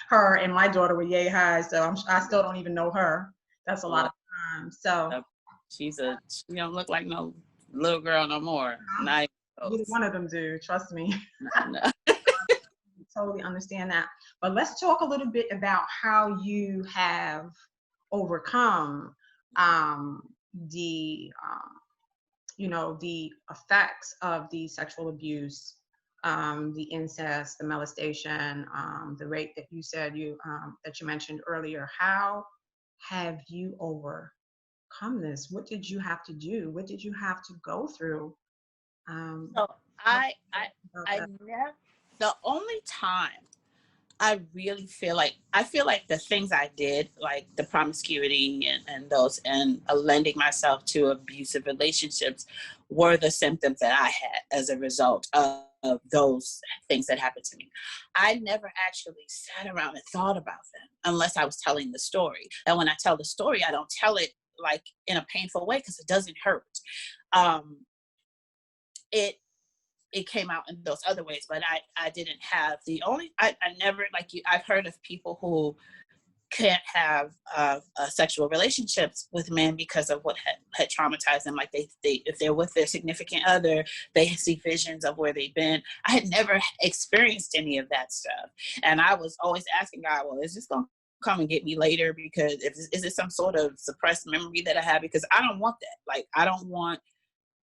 her and my daughter were yay high. So I still don't even know her. That's a lot of time. So she don't look like no little girl no more. Neither one of them do. Trust me. No. Totally understand that. But let's talk a little bit about how you have overcome the effects of the sexual abuse, the incest, the molestation, the rape that you said that you mentioned earlier. How have you overcome this? What did you have to do? What did you have to go through? So the only time I really feel like the things I did, like the promiscuity and those, and lending myself to abusive relationships, were the symptoms that I had as a result of those things that happened to me. I never actually sat around and thought about them unless I was telling the story. And when I tell the story, I don't tell it like in a painful way because it doesn't hurt. It came out in those other ways, but I didn't have I never, like you, I've heard of people who can't have sexual relationships with men because of what had traumatized them. Like they if they're with their significant other, they see visions of where they've been. I had never experienced any of that stuff. And I was always asking God, well, is this going to come and get me later? Because is it some sort of suppressed memory that I have? Because I don't want that. Like, I don't want,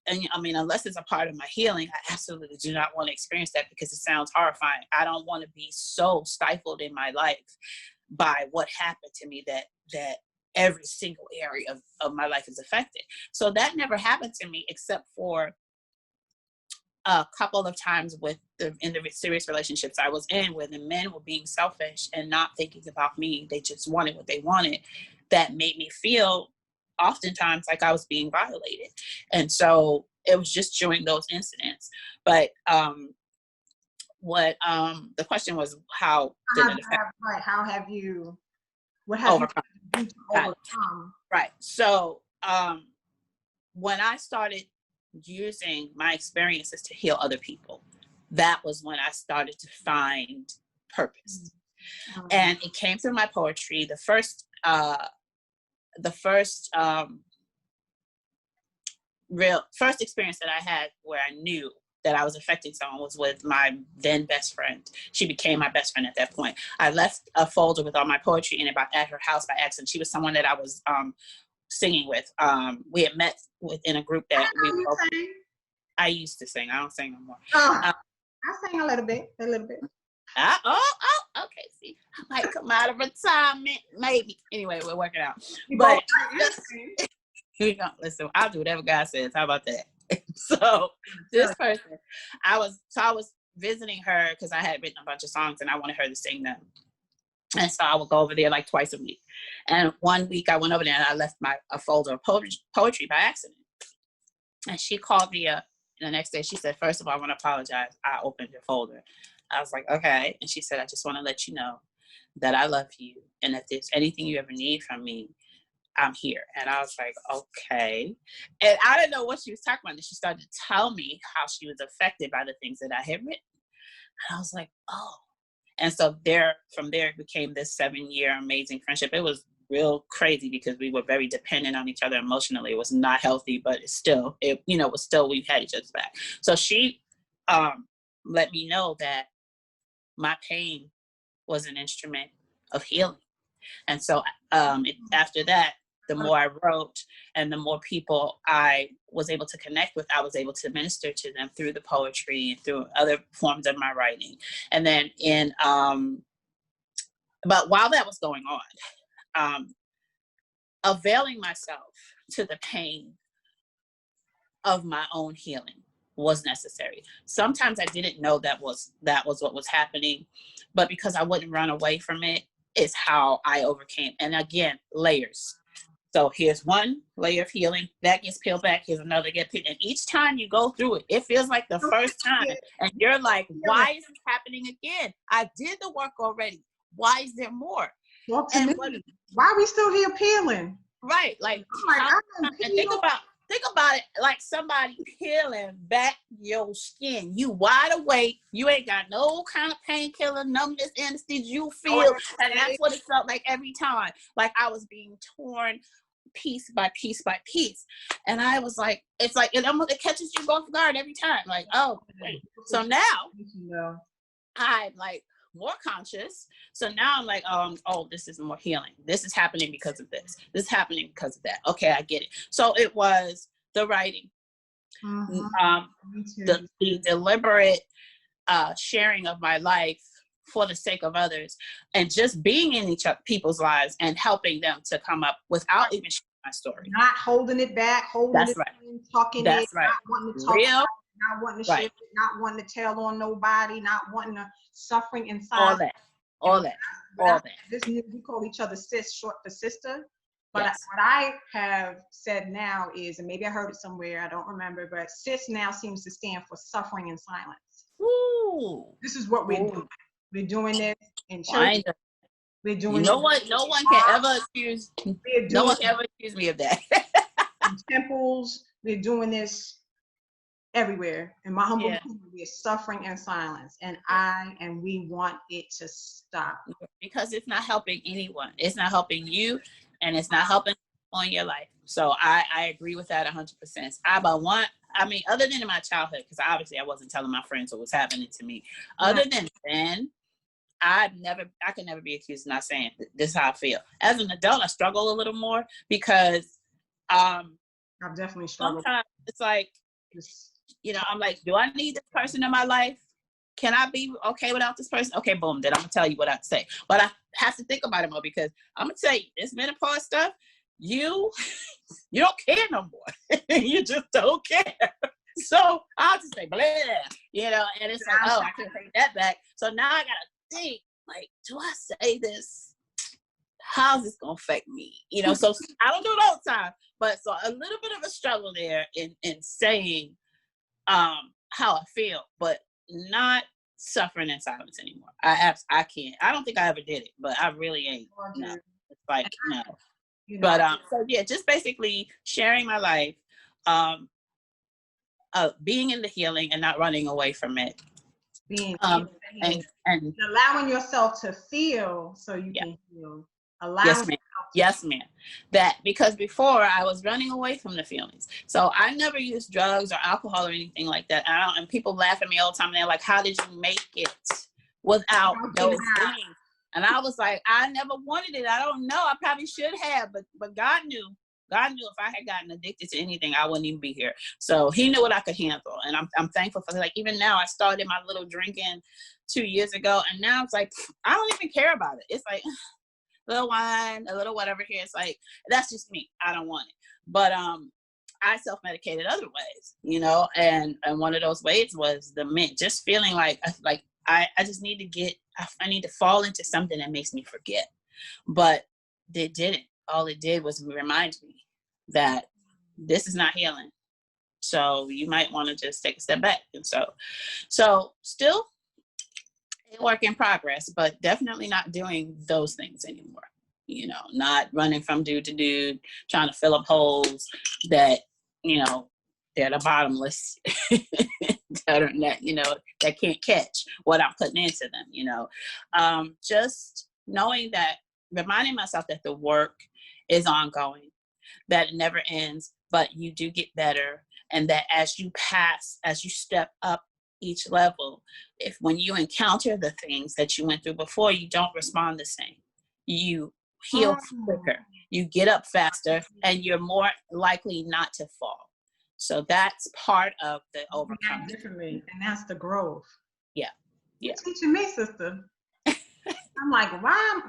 and I mean, unless it's a part of my healing, I absolutely do not want to experience that because it sounds horrifying. I don't want to be so stifled in my life by what happened to me that every single area of my life is affected. So that never happened to me, except for a couple of times in the serious relationships I was in, where the men were being selfish and not thinking about me. They just wanted what they wanted. That made me feel oftentimes like I was being violated. And so it was just during those incidents. But the question was, how have you overcome? Right. So when I started using my experiences to heal other people, that was when I started to find purpose. Mm-hmm. And it came through my poetry. The first experience that I had where I knew that I was affecting someone was with my then best friend. She became my best friend at that point. I left a folder with all my poetry in it at her house by accident. She was someone that I was singing with. We had met within a group that I used to sing. I don't sing no more. I sang a little bit. Okay. See, I might come out of retirement, maybe. Anyway, we're working out. But listen, I'll do whatever God says. How about that? So this person, I was visiting her because I had written a bunch of songs and I wanted her to sing them. And so I would go over there like twice a week. And one week I went over there and I left a folder of poetry by accident. And she called me up the next day. She said, first of all, I want to apologize. I opened your folder. I was like, okay. And she said, I just want to let you know that I love you. And if there's anything you ever need from me, I'm here. And I was like, okay. And I didn't know what she was talking about. And she started to tell me how she was affected by the things that I had written. And I was like, oh. And so from there, it became this 7-year amazing friendship. It was real crazy because we were very dependent on each other emotionally. It was not healthy, but we had each other's back. So she let me know that my pain was an instrument of healing. And so after that, the more I wrote and the more people I was able to connect with, I was able to minister to them through the poetry and through other forms of my writing. And then but while that was going on, availing myself to the pain of my own healing was necessary. Sometimes I didn't know that was what was happening, but because I wouldn't run away from it, is how I overcame. And again, layers. So here's one layer of healing that gets peeled back. Here's another get peeled. And each time you go through it, it feels like the first time. And you're like, why is this happening again? I did the work already. Why is there more? Talk to me. Why are we still here peeling? Right. Like, and think about it like somebody peeling back your skin. You wide awake. You ain't got no kind of painkiller, numbness, anesthesia. You feel, and that's what it felt like every time. Like I was being torn piece by piece by piece. And I was like, it catches you off guard every time. Like, oh, wait. So now I'm like more conscious. So now I'm like, oh, this is more healing. This is happening because of this. This is happening because of that. Okay, I get it. So it was the writing, the deliberate sharing of my life for the sake of others, and just being in people's lives and helping them to come up without even sharing my story. Not holding it back, That's right. Talking That's it, right. not wanting to talk Real, about it, not wanting to share it, not wanting to tell on nobody, not wanting to suffering inside. All that. This, we call each other sis, short for sister. But yes. what I have said now is, and maybe I heard it somewhere, I don't remember, but sis now seems to stand for suffering in silence. Ooh. This is what we're doing. We're doing this in church. We're doing. You know what? No one can ever accuse. No one can ever accuse me of that. In temples, we're doing this everywhere. In my humble opinion, we're suffering in silence, and we want it to stop because it's not helping anyone. It's not helping you, and it's not helping on your life. So I agree with that 100%. Other than in my childhood, because obviously I wasn't telling my friends what was happening to me. Other than then, I can never be accused of not saying this is how I feel. As an adult, I struggle a little more because I've definitely struggled. Sometimes it's like, I'm like, do I need this person in my life? Can I be okay without this person? Okay, boom, then I'm gonna tell you what I have to say. But I have to think about it more, because I'm gonna tell you, this menopause stuff, you don't care no more. You just don't care. So I'll just say, blah, and it's like, oh, I can't take that back. So now I gotta think, like, do I say this? How's this gonna affect me? So I don't do it all the time, but so a little bit of a struggle there in saying how I feel, but not suffering in silence anymore. I can't. I don't think I ever did it, but I really ain't. No, it's like no. But so yeah, just basically sharing my life, being in the healing and not running away from it. Being and allowing yourself to feel so you can heal. Yes, ma'am. That, because before I was running away from the feelings. So I never used drugs or alcohol or anything like that. And people laugh at me all the time. They're like, how did you make it without those things? And I was like, I never wanted it. I don't know. I probably should have, but God knew. God knew if I had gotten addicted to anything, I wouldn't even be here. So he knew what I could handle. And I'm thankful for, like, even now I started my little drinking 2 years ago. And now it's like, I don't even care about it. It's like, a little wine, a little whatever here. It's like, that's just me. I don't want it. But I self-medicated other ways, and one of those ways was the mint. Just feeling like I just need to I need to fall into something that makes me forget. But it didn't. All it did was remind me that this is not healing. So you might want to just take a step back. And so still a work in progress, but definitely not doing those things anymore. Not running from dude to dude, trying to fill up holes that, they're the bottomless, that can't catch what I'm putting into them, just knowing that, reminding myself that the work is ongoing, that it never ends, but you do get better. And that as you step up each level, when you encounter the things that you went through before, you don't respond the same. you heal Oh, quicker, you get up faster, and you're more likely not to fall. So that's part of the react overcoming. differently, and that's the growth. Yeah. You're Yeah. teaching me, sister. I'm like, why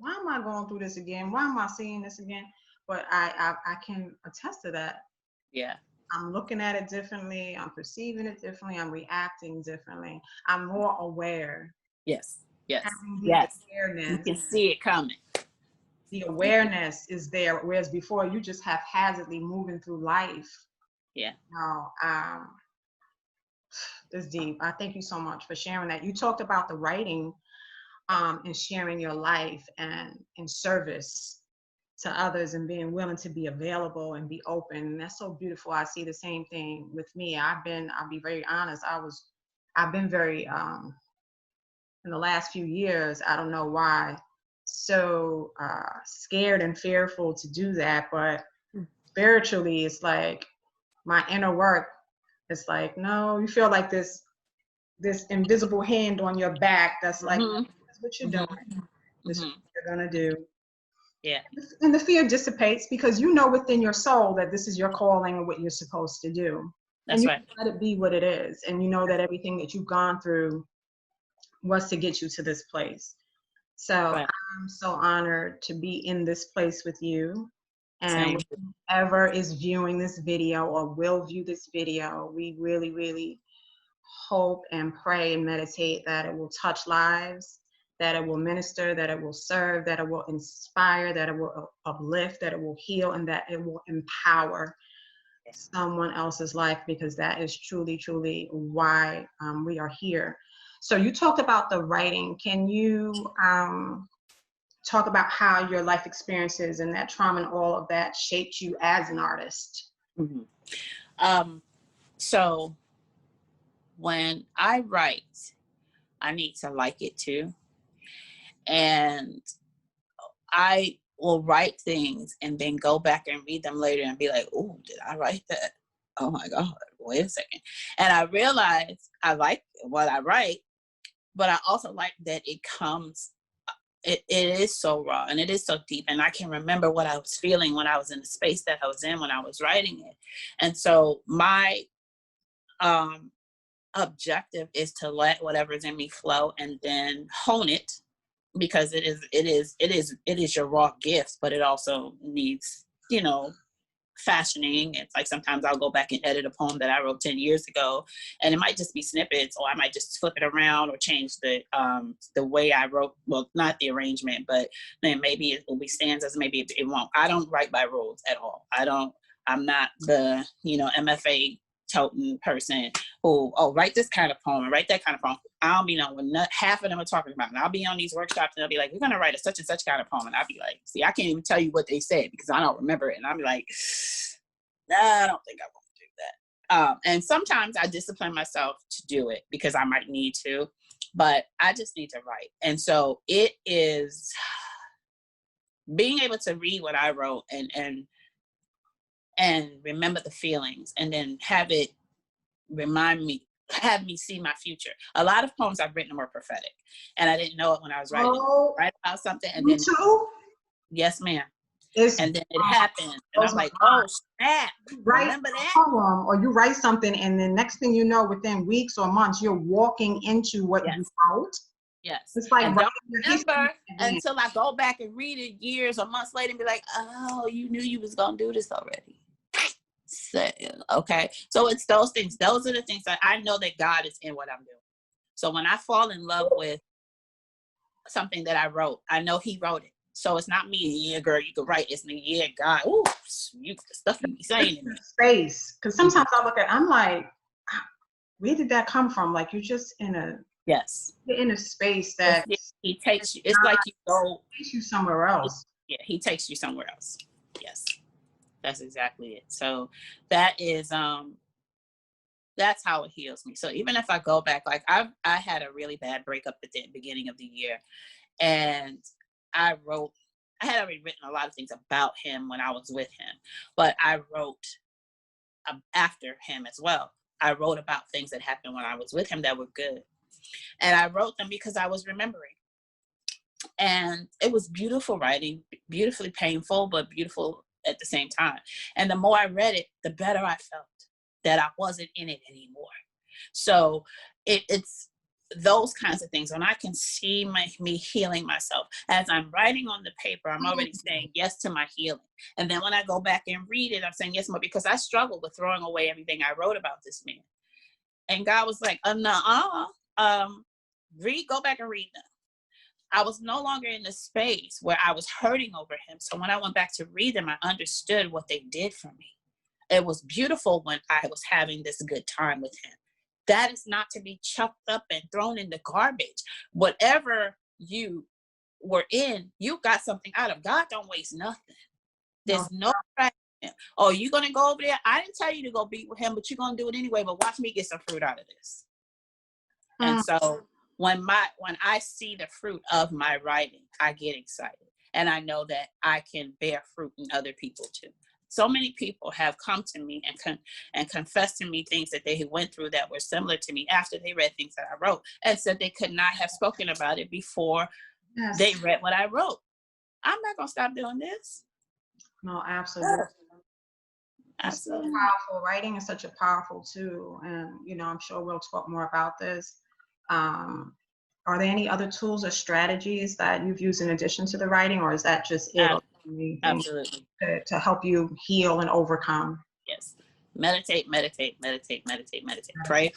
am I going through this again? Why am I seeing this again? But I can attest to that. Yeah. I'm looking at it differently. I'm perceiving it differently. I'm reacting differently. I'm more aware. Yes. Yes. Having the Yes. You awareness. can see it coming. The awareness is there, whereas before you just haphazardly moving through life. Yeah. No, it's deep. I thank you so much for sharing that. You talked about the writing and sharing your life and in service to others and being willing to be available and be open. And that's so beautiful. I see the same thing with me. I'll be very honest. I've been very, in the last few years, I don't know why, so scared and fearful to do that. But spiritually, it's like my inner work. It's like, no, you feel like this invisible hand on your back that's like, Mm-hmm. this is what you're Mm-hmm. doing. This is Mm-hmm. what you're gonna do. Yeah. And the fear dissipates because you know within your soul that this is your calling and what you're supposed to do. And That's you right. let it be what it is. And you know that everything that you've gone through was to get you to this place. So Right. I'm so honored to be in this place with you. Same. And whoever is viewing this video or will view this video, we really, really hope and pray and meditate that it will touch lives, that it will minister, that it will serve, that it will inspire, that it will uplift, that it will heal, and that it will empower someone else's life, because that is truly, truly why we are here. So you talked about the writing. Can you talk about how your life experiences and that trauma and all of that shaped you as an artist? Mm-hmm. So when I write, I need to like it too. And I will write things and then go back and read them later and be like, oh, did I write that? Oh my God, wait a second. And I realize I like what I write, but I also like that it is so raw and it is so deep. And I can remember what I was feeling when I was in the space that I was in when I was writing it. And so my objective is to let whatever's in me flow and then hone it, because it is your raw gift, but it also needs, fashioning. It's like sometimes I'll go back and edit a poem that I wrote 10 years ago, and it might just be snippets, or I might just flip it around or change the way I wrote. Well, not the arrangement, but then maybe it will be stanzas, maybe it won't. I don't write by rules at all. I'm not the MFA toting person who write this kind of poem and write that kind of poem. I don't be knowing what half of them are talking about. And I'll be on these workshops and they'll be like, we're gonna write a such and such kind of poem. And I'll be like, see, I can't even tell you what they said because I don't remember it. And I'll be like, nah, I don't think I want to do that. And sometimes I discipline myself to do it because I might need to, but I just need to write. And so it is being able to read what I wrote and remember the feelings, and then have me see my future. A lot of poems I've written were prophetic, and I didn't know it when I was writing. Write about something, and then too? Yes, ma'am. It's, and then it happened, and I'm like, oh snap! Remember that? Poem, or you write something, and then next thing you know, within weeks or months, you're walking into what you wrote. Yes. It's like, and don't remember until I go back and read it years or months later and be like, oh, you knew you was gonna do this already. So, okay. So it's those things. Those are the things that I know that God is in what I'm doing. So when I fall in love with something that I wrote, I know He wrote it. So it's not me. Yeah, girl, you could write. It's me. Yeah, God. Ooh, the stuff you be saying. Space. Because sometimes I'm like, where did that come from? Like, you're just in a space that He takes you. It's like takes you somewhere else. Yeah, He takes you somewhere else. Yes, that's exactly it. So that is that's how it heals me. So even if I go back, like I had a really bad breakup at the beginning of the year, and I had already written a lot of things about him when I was with him, but I wrote after him as well. I wrote about things that happened when I was with him that were good. And I wrote them because I was remembering. And it was beautiful writing, beautifully painful, but beautiful at the same time. And the more I read it, the better I felt that I wasn't in it anymore. So it's those kinds of things. When I can see me healing myself as I'm writing on the paper, I'm already saying yes to my healing. And then when I go back and read it, I'm saying yes more, because I struggled with throwing away everything I wrote about this man. And God was like, go back and read them. I was no longer in the space where I was hurting over him. So when I went back to read them, I understood what they did for me. It was beautiful when I was having this good time with him. That is not to be chucked up and thrown in the garbage. Whatever you were in, you got something out of. God don't waste nothing. There's no right. Oh, you gonna go over there? I didn't tell you to go be with him, but you're gonna do it anyway. But watch me get some fruit out of this. And so when I see the fruit of my writing, I get excited, and I know that I can bear fruit in other people too. So many people have come to me and confessed to me things that they went through that were similar to me after they read things that I wrote, and said they could not have spoken about it before they read what I wrote. I'm not gonna stop doing this. No, absolutely. Absolutely. So powerful. Writing is such a powerful tool, and I'm sure we'll talk more about this. Are there any other tools or strategies that you've used in addition to the writing, or is that just it? Absolutely. To help you heal and overcome? Yes. Meditate. Pray.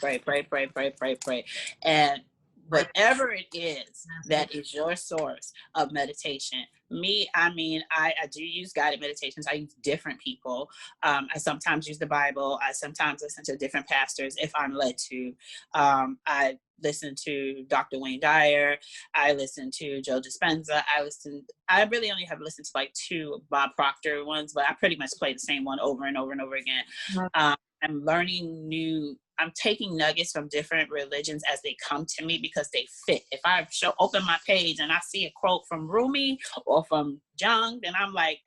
And whatever it is that is your source of meditation. I do use guided meditations. I use different people. I sometimes use the Bible. I sometimes listen to different pastors if I'm led to. I listen to Dr. Wayne Dyer. I listen to Joe Dispenza. I really only have listened to like 2 Bob Proctor ones, but I pretty much play the same one over and over and over again. I'm learning I'm taking nuggets from different religions as they come to me because they fit. If I open my page and I see a quote from Rumi or from Jung, then I'm like,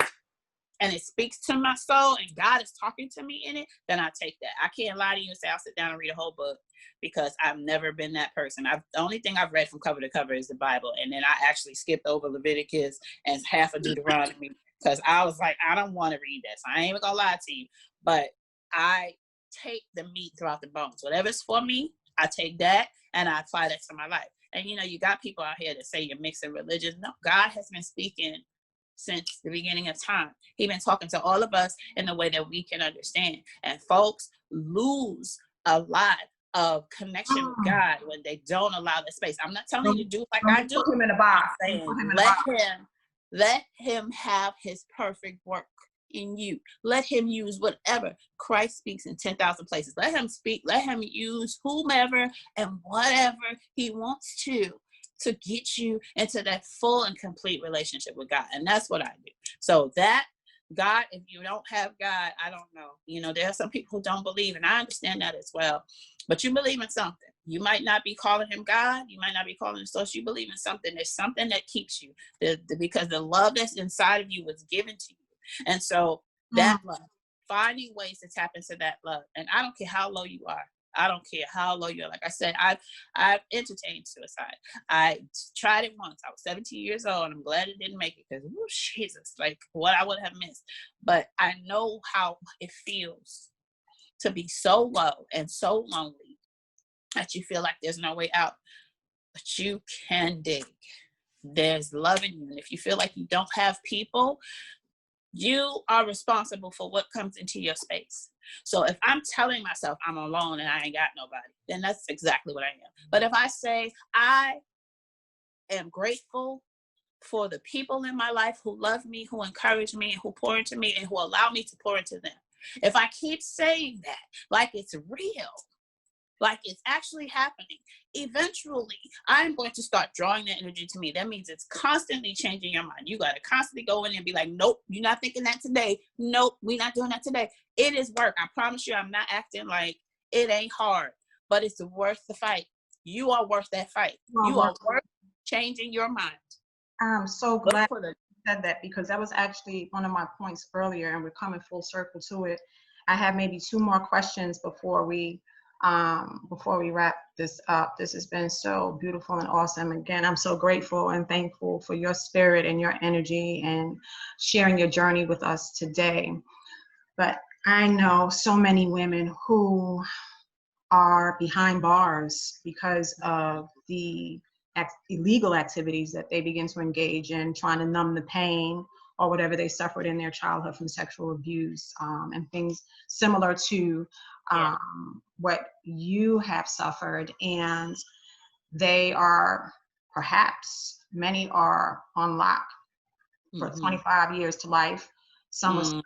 and it speaks to my soul and God is talking to me in it, then I take that. I can't lie to you and say I'll sit down and read a whole book, because I've never been that person. The only thing I've read from cover to cover is the Bible. And then I actually skipped over Leviticus and half of Deuteronomy because I was like, I don't want to read that. So I ain't even gonna lie to you. But I take the meat throughout the bones. Whatever's for me, I take that and I apply that to my life. And you got people out here that say you're mixing religions. No, God has been speaking since the beginning of time. He's been talking to all of us in a way that we can understand. And folks lose a lot of connection with God when they don't allow the space. I'm not telling you to do like I do. Put him in a box. Let him have his perfect work in you. Let him use whatever. Christ speaks in 10,000 places. Let him speak. Let him use whomever and whatever he wants to get you into that full and complete relationship with God. And that's what I do. So that God, if you don't have God, I don't know. There are some people who don't believe, and I understand that as well. But you believe in something. You might not be calling him God. You might not be calling him source. You believe in something. There's something that keeps you. Because the love that's inside of you was given to you. And so that love, finding ways to tap into that love. And I don't care how low you are. I don't care how low you are. Like I said, I've entertained suicide. I tried it once. I was 17 years old, and I'm glad it didn't make it because, Jesus, like what I would have missed. But I know how it feels to be so low and so lonely that you feel like there's no way out. But you can dig. There's love in you. And if you feel like you don't have people, you are responsible for what comes into your space. So if I'm telling myself I'm alone and I ain't got nobody, then that's exactly what I am. But if I say I am grateful for the people in my life who love me, who encourage me, who pour into me, and who allow me to pour into them. If I keep saying that like it's real, like it's actually happening, eventually I'm going to start drawing that energy to me. That means it's constantly changing your mind. You got to constantly go in and be like, nope, you're not thinking that today. Nope, we're not doing that today. It is work. I promise you, I'm not acting like it ain't hard, but it's worth the fight. You are worth that fight. You are worth changing your mind. I'm so glad you said that, because that was actually one of my points earlier, and we're coming full circle to it. I have maybe 2 more questions before we before we wrap this up. This has been so beautiful and awesome. Again, I'm so grateful and thankful for your spirit and your energy and sharing your journey with us today. But I know so many women who are behind bars because of the illegal activities that they begin to engage in, trying to numb the pain or whatever they suffered in their childhood from sexual abuse, and things similar to what you have suffered. And they are, perhaps, many are on lock for 25 years to life. Some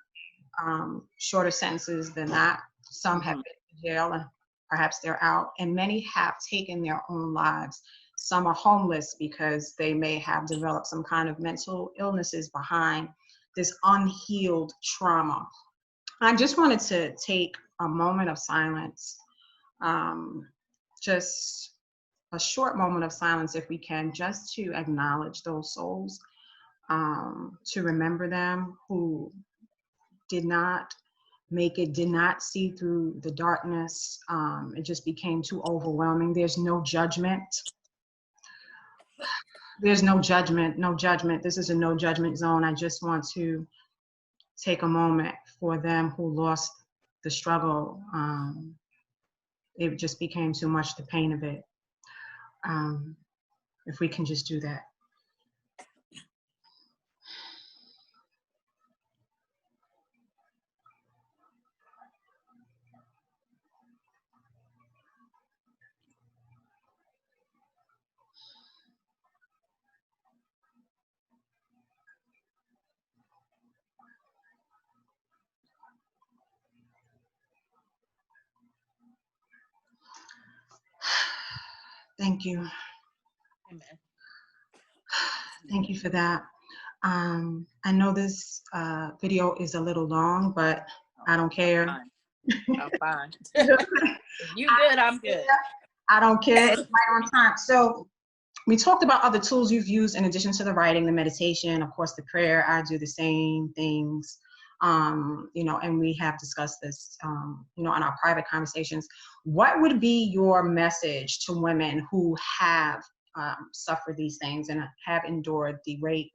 are shorter sentences than that. Some have been in jail and perhaps they're out. And many have taken their own lives. Some are homeless because they may have developed some kind of mental illnesses behind this unhealed trauma. I just wanted to take a moment of silence, just a short moment of silence if we can, just to acknowledge those souls, to remember them who did not make it, did not see through the darkness. It just became too overwhelming. There's no judgment. There's no judgment, no judgment. This is a no judgment zone. I just want to take a moment for them who lost the struggle. It just became too much, the pain of it. If we can just do that. Thank you. Amen. Thank you for that. I know this video is a little long, but I don't care. I'm fine. You good, I'm good. I don't care. It's right on time. So we talked about other tools you've used in addition to the writing, the meditation, of course, the prayer. I do the same things, and we have discussed this, in our private conversations. What would be your message to women who have suffered these things and have endured the rape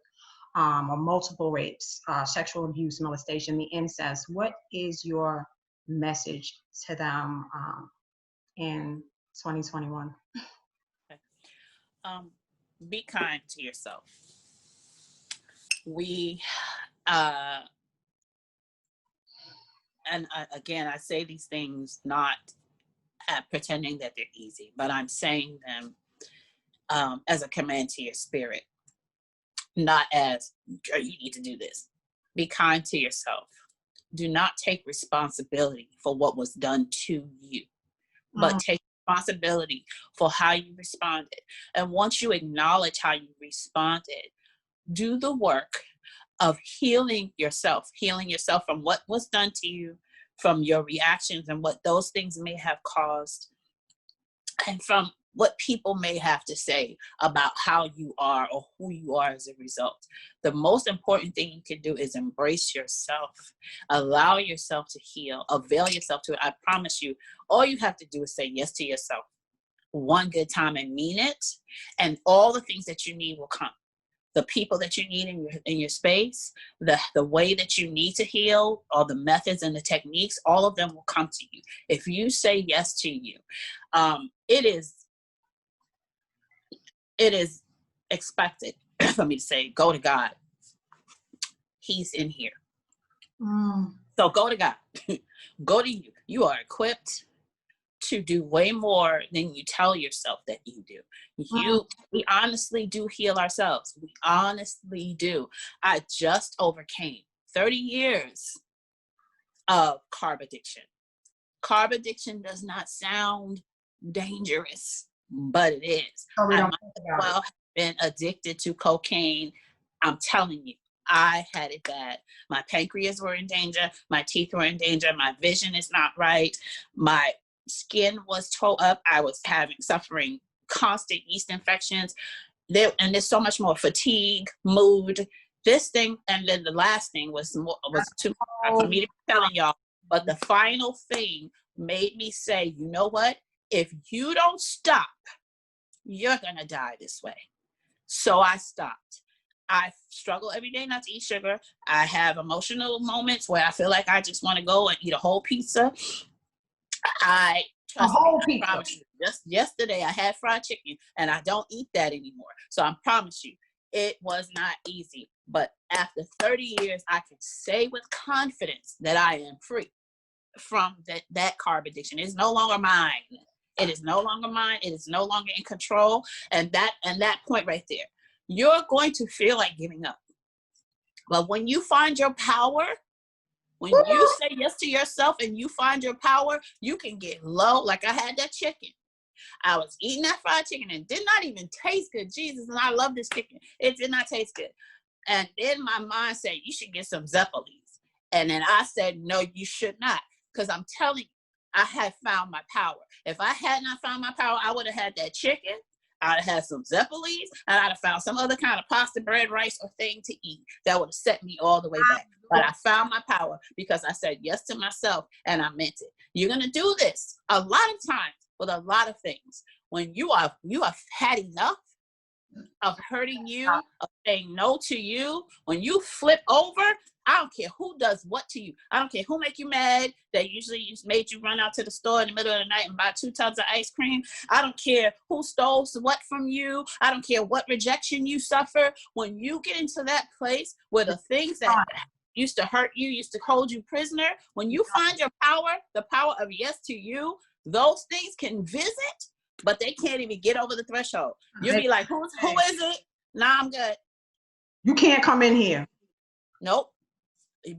or multiple rapes, sexual abuse, molestation, the incest? What is your message to them in 2021? Be kind to yourself. Again, I say these things not pretending that they're easy, but I'm saying them as a command to your spirit, not as, girl, you need to do this. Be kind to yourself. Do not take responsibility for what was done to you, but take responsibility for how you responded. And once you acknowledge how you responded, do the work of healing yourself from what was done to you, from your reactions and what those things may have caused, and from what people may have to say about how you are or who you are as a result. The most important thing you can do is embrace yourself, allow yourself to heal, avail yourself to it. I promise you, all you have to do is say yes to yourself one good time and mean it, and all the things that you need will come. The people that you need in your space, the way that you need to heal, all the methods and the techniques, all of them will come to you. If you say yes to you, it is expected for me to say, go to God. He's in here. So go to God. Go to you. You are equipped to do way more than you tell yourself that you do. We honestly do heal ourselves. We honestly do. I just overcame 30 years of carb addiction. Carb addiction does not sound dangerous, but it is. I might as well have been addicted to cocaine. I'm telling you, I had it bad. My pancreas were in danger. My teeth were in danger. My vision is not right. My skin was tore up. I was suffering constant yeast infections. And there's so much more: fatigue, mood, this thing. And then the last thing was too much for me to be telling y'all. But the final thing made me say, you know what? If you don't stop, you're going to die this way. So I stopped. I struggle every day not to eat sugar. I have emotional moments where I feel like I just want to go and eat a whole pizza. I promise you, just yesterday I had fried chicken and I don't eat that anymore. So I promise you, it was not easy. But after 30 years, I can say with confidence that I am free from that carb addiction. It is no longer mine. It is no longer mine. It is no longer in control. And that point right there, you're going to feel like giving up. But when you find your power, when you say yes to yourself and you find your power, you can get low. Like I had that chicken. I was eating that fried chicken and it did not even taste good. Jesus, and I love this chicken. It did not taste good. And then my mind said, you should get some Zeppelins. And then I said, no, you should not. Because I'm telling you, I had found my power. If I had not found my power, I would have had that chicken. I'd have had some Zeppelins, and I'd have found some other kind of pasta, bread, rice, or thing to eat that would have set me all the way back. But I found my power because I said yes to myself, and I meant it. You're going to do this a lot of times with a lot of things. When you have had enough of hurting you, of saying no to you, when you flip over, I don't care who does what to you. I don't care who make you mad. That usually made you run out to the store in the middle of the night and buy 2 tubs of ice cream. I don't care who stole what from you. I don't care what rejection you suffer. When you get into that place where the things that used to hurt you, used to hold you prisoner, when you find your power, the power of yes to you, those things can visit, but they can't even get over the threshold. You'll be like, who is it? Nah, I'm good. You can't come in here. Nope.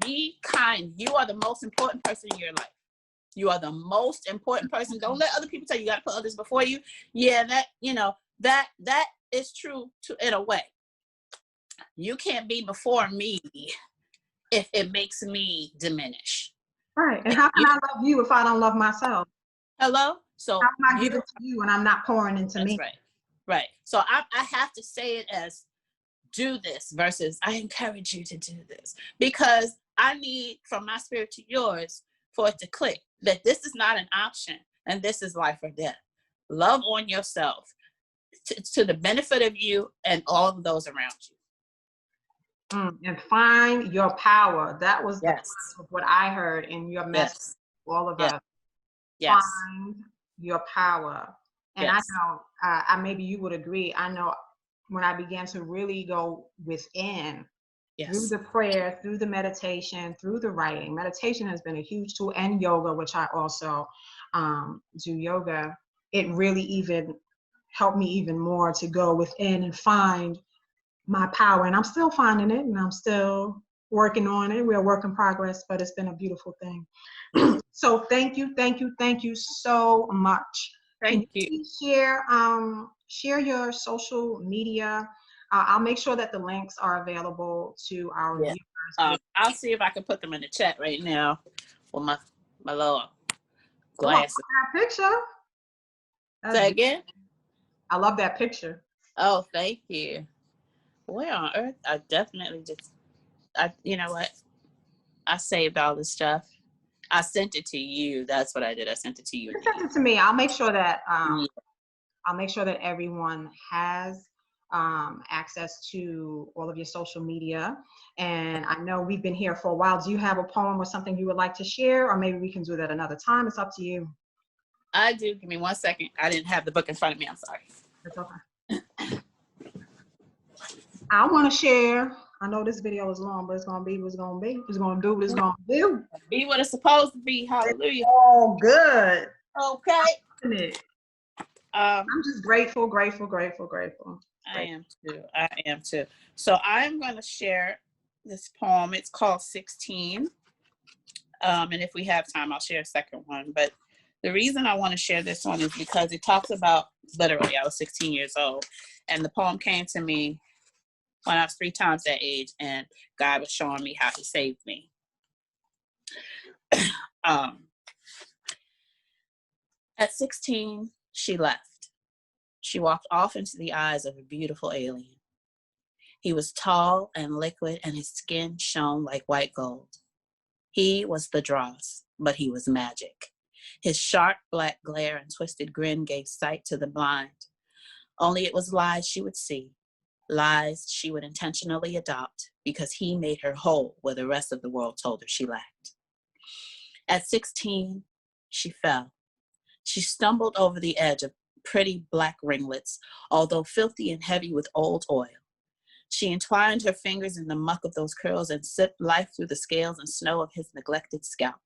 Be kind. You are the most important person in your life. You are the most important person. Don't let other people tell you got to put others before you. Yeah, that is true in a way. You can't be before me if it makes me diminish. Right. And how can I love you if I don't love myself? Hello? So how am I giving to you and I'm not pouring into me? That's right. Right. So I have to say it as do this versus I encourage you to do this, because I need from my spirit to yours for it to click that this is not an option and this is life or death. Love on yourself to the benefit of you and all of those around you. And find your power. That was the of what I heard in your message. All of us. Find your power. And I know, maybe you would agree, I know when I began to really go within, through the prayer, through the meditation, through the writing. Meditation has been a huge tool, and yoga, which I also do yoga. It really even helped me even more to go within and find my power. And I'm still finding it, and I'm still working on it. We're a work in progress, but it's been a beautiful thing. So thank you so much. Thank you. Share your social media. I'll make sure that the links are available to our viewers. I'll see if I can put them in the chat right now with my little glasses. That picture. Say again? I love that picture. Oh, thank you. Where on earth? I definitely you know what? I saved all this stuff. I sent it to you. That's what I did. I sent it to you. Send it to me. I'll make sure that everyone has access to all of your social media. And I know we've been here for a while. Do you have a poem or something you would like to share? Or maybe we can do that another time. It's up to you. I do. Give me 1 second. I didn't have the book in front of me. I'm sorry. It's okay. I want to share. I know this video is long, but it's going to be what it's going to be. It's going to do what it's going to do. Be what it's supposed to be. Hallelujah. Oh, good. Okay. I'm just grateful. I am too. So I'm going to share this poem. It's called 16. And if we have time, I'll share a second one. But the reason I want to share this one is because it talks about, literally, I was 16 years old. And the poem came to me when I was 3 times that age, and God was showing me how he saved me. At 16, she left. She walked off into the eyes of a beautiful alien. He was tall and liquid, and his skin shone like white gold. He was the dross, but he was magic. His sharp black glare and twisted grin gave sight to the blind. Only it was lies she would see, lies she would intentionally adopt because he made her whole where the rest of the world told her she lacked. At 16, she fell. She stumbled over the edge of pretty black ringlets, although filthy and heavy with old oil. She entwined her fingers in the muck of those curls and sipped life through the scales and snow of his neglected scalp.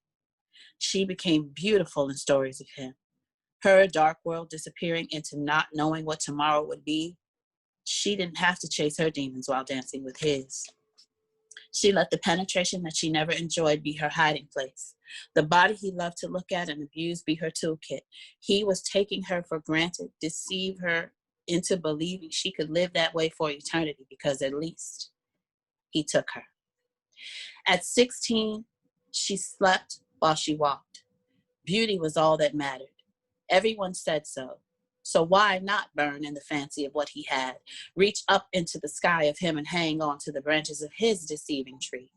She became beautiful in stories of him. Her dark world disappearing into not knowing what tomorrow would be. She didn't have to chase her demons while dancing with his. She let the penetration that she never enjoyed be her hiding place. The body he loved to look at and abuse be her toolkit. He was taking her for granted, deceive her into believing she could live that way for eternity because at least he took her. At 16, she slept while she walked. Beauty was all that mattered. Everyone said so. So why not burn in the fancy of what he had, reach up into the sky of him and hang on to the branches of his deceiving tree?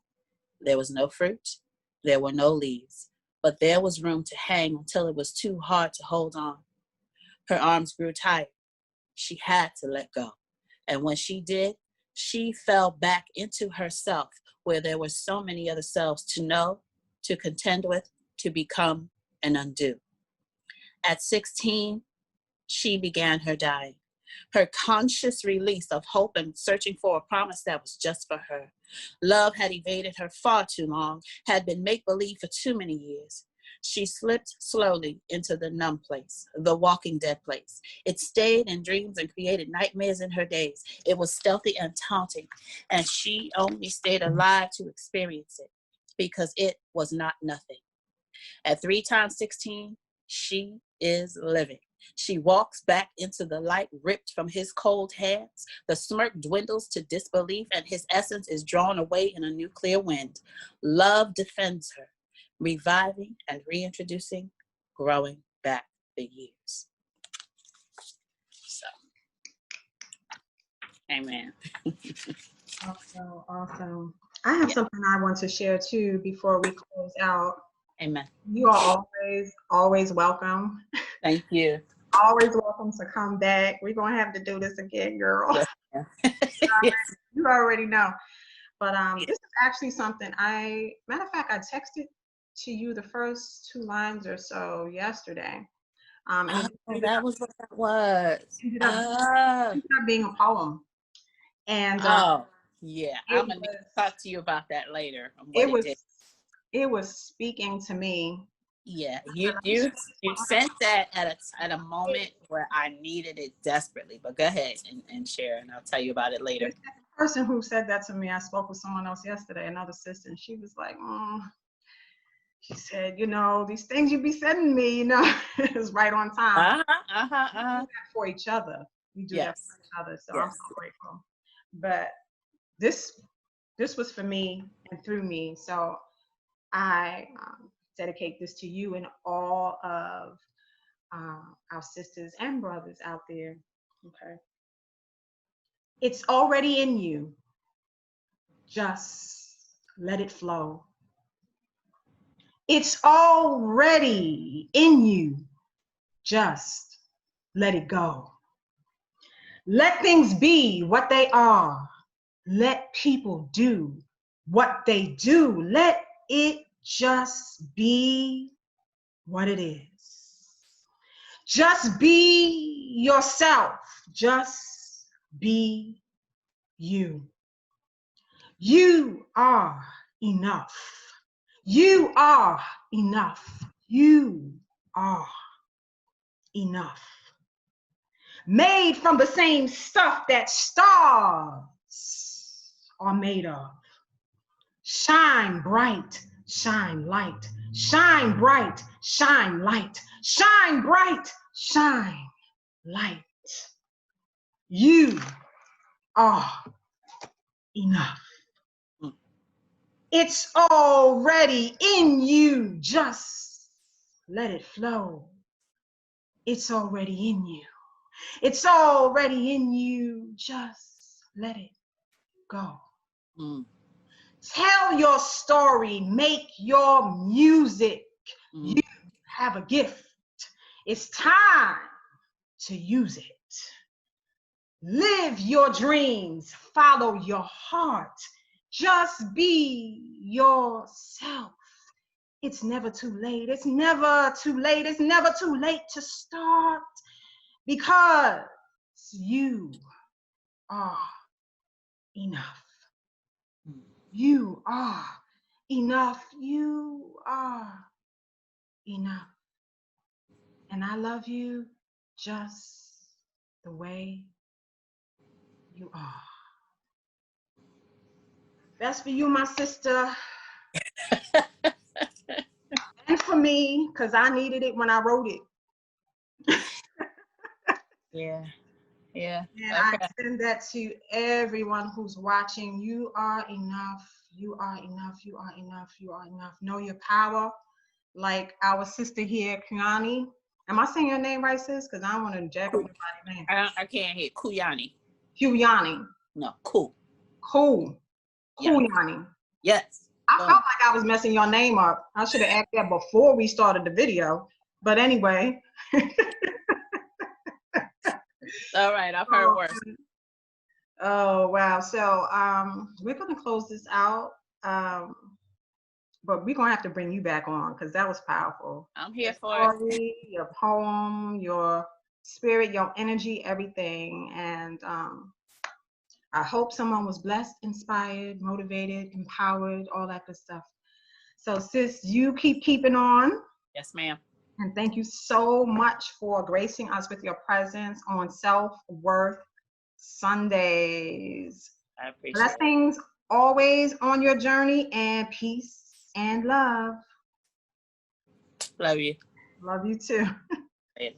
There was no fruit, there were no leaves, but there was room to hang until it was too hard to hold on. Her arms grew tired. She had to let go. And when she did, she fell back into herself where there were so many other selves to know, to contend with, to become and undo. At 16, she began her dying, her conscious release of hope and searching for a promise that was just for her. Love had evaded her far too long, had been make-believe for too many years. She slipped slowly into the numb place, the walking dead place. It stayed in dreams and created nightmares in her days. It was stealthy and taunting, and she only stayed alive to experience it because it was not nothing. At 3 times 16, she is living. She walks back into the light ripped from his cold hands. The smirk dwindles to disbelief and his essence is drawn away in a nuclear wind. Love defends her, reviving and reintroducing, growing back the years. So, amen. Awesome, awesome. I have something I want to share too before we close out. Amen. You are always welcome. Thank you. Always welcome to come back. We're going to have to do this again, girl. Yes. You already know. But this is actually something matter of fact, I texted to you the first 2 lines or so yesterday. And that was what that was. Ended up being a poem. And yeah, I'm going to talk to you about that later. It was speaking to me. Yeah, you sent that at a moment where I needed it desperately. But go ahead and share, and I'll tell you about it later. The person who said that to me, I spoke with someone else yesterday, another sister, and she was like, she said, these things you be sending me, is right on time. We do that for each other. We do that for each other. So I'm so grateful. But this was for me and through me. So I dedicate this to you and all of our sisters and brothers out there. Okay. It's already in you. Just let it flow. It's already in you. Just let it go. Let things be what they are. Let people do what they do. Let it just be what it is. Just be yourself. Just be you. You are enough. You are enough. You are enough. Made from the same stuff that stars are made of. Shine bright, shine light. Shine bright, shine light. Shine bright, shine light. You are enough. It's already in you. Just let it flow. It's already in you. It's already in you. Just let it go. Tell your story. Make your music. You have a gift. It's time to use it. Live your dreams, follow your heart. Just be yourself. It's never too late. It's never too late. It's never too late to start, because you are enough. You are enough. You are enough. And I love you just the way you are. That's for you, my sister. And for me, because I needed it when I wrote it. Yeah. Yeah. And I extend that to everyone who's watching. You are enough. You are enough. You are enough. You are enough. Know your power. Like our sister here, Quyahni. Am I saying your name right, sis? Because I don't want to jack up nobody's name. I can't hear QuYahni. QuYahni. No, cool. Cool. Yeah. QuYahni. Yes. I felt like I was messing your name up. I should have asked that before we started the video. But anyway. All right, I've heard worse. Oh, wow. So we're going to close this out. But we're going to have to bring you back on, because that was powerful. I'm here for story, it. Your poem, your spirit, your energy, everything. And I hope someone was blessed, inspired, motivated, empowered, all that good stuff. So sis, you keeping on. Yes, ma'am. And thank you so much for gracing us with your presence on Self-Worth Sundays. I appreciate Blessings always on your journey, and peace and love. Love you. Love you too. Later.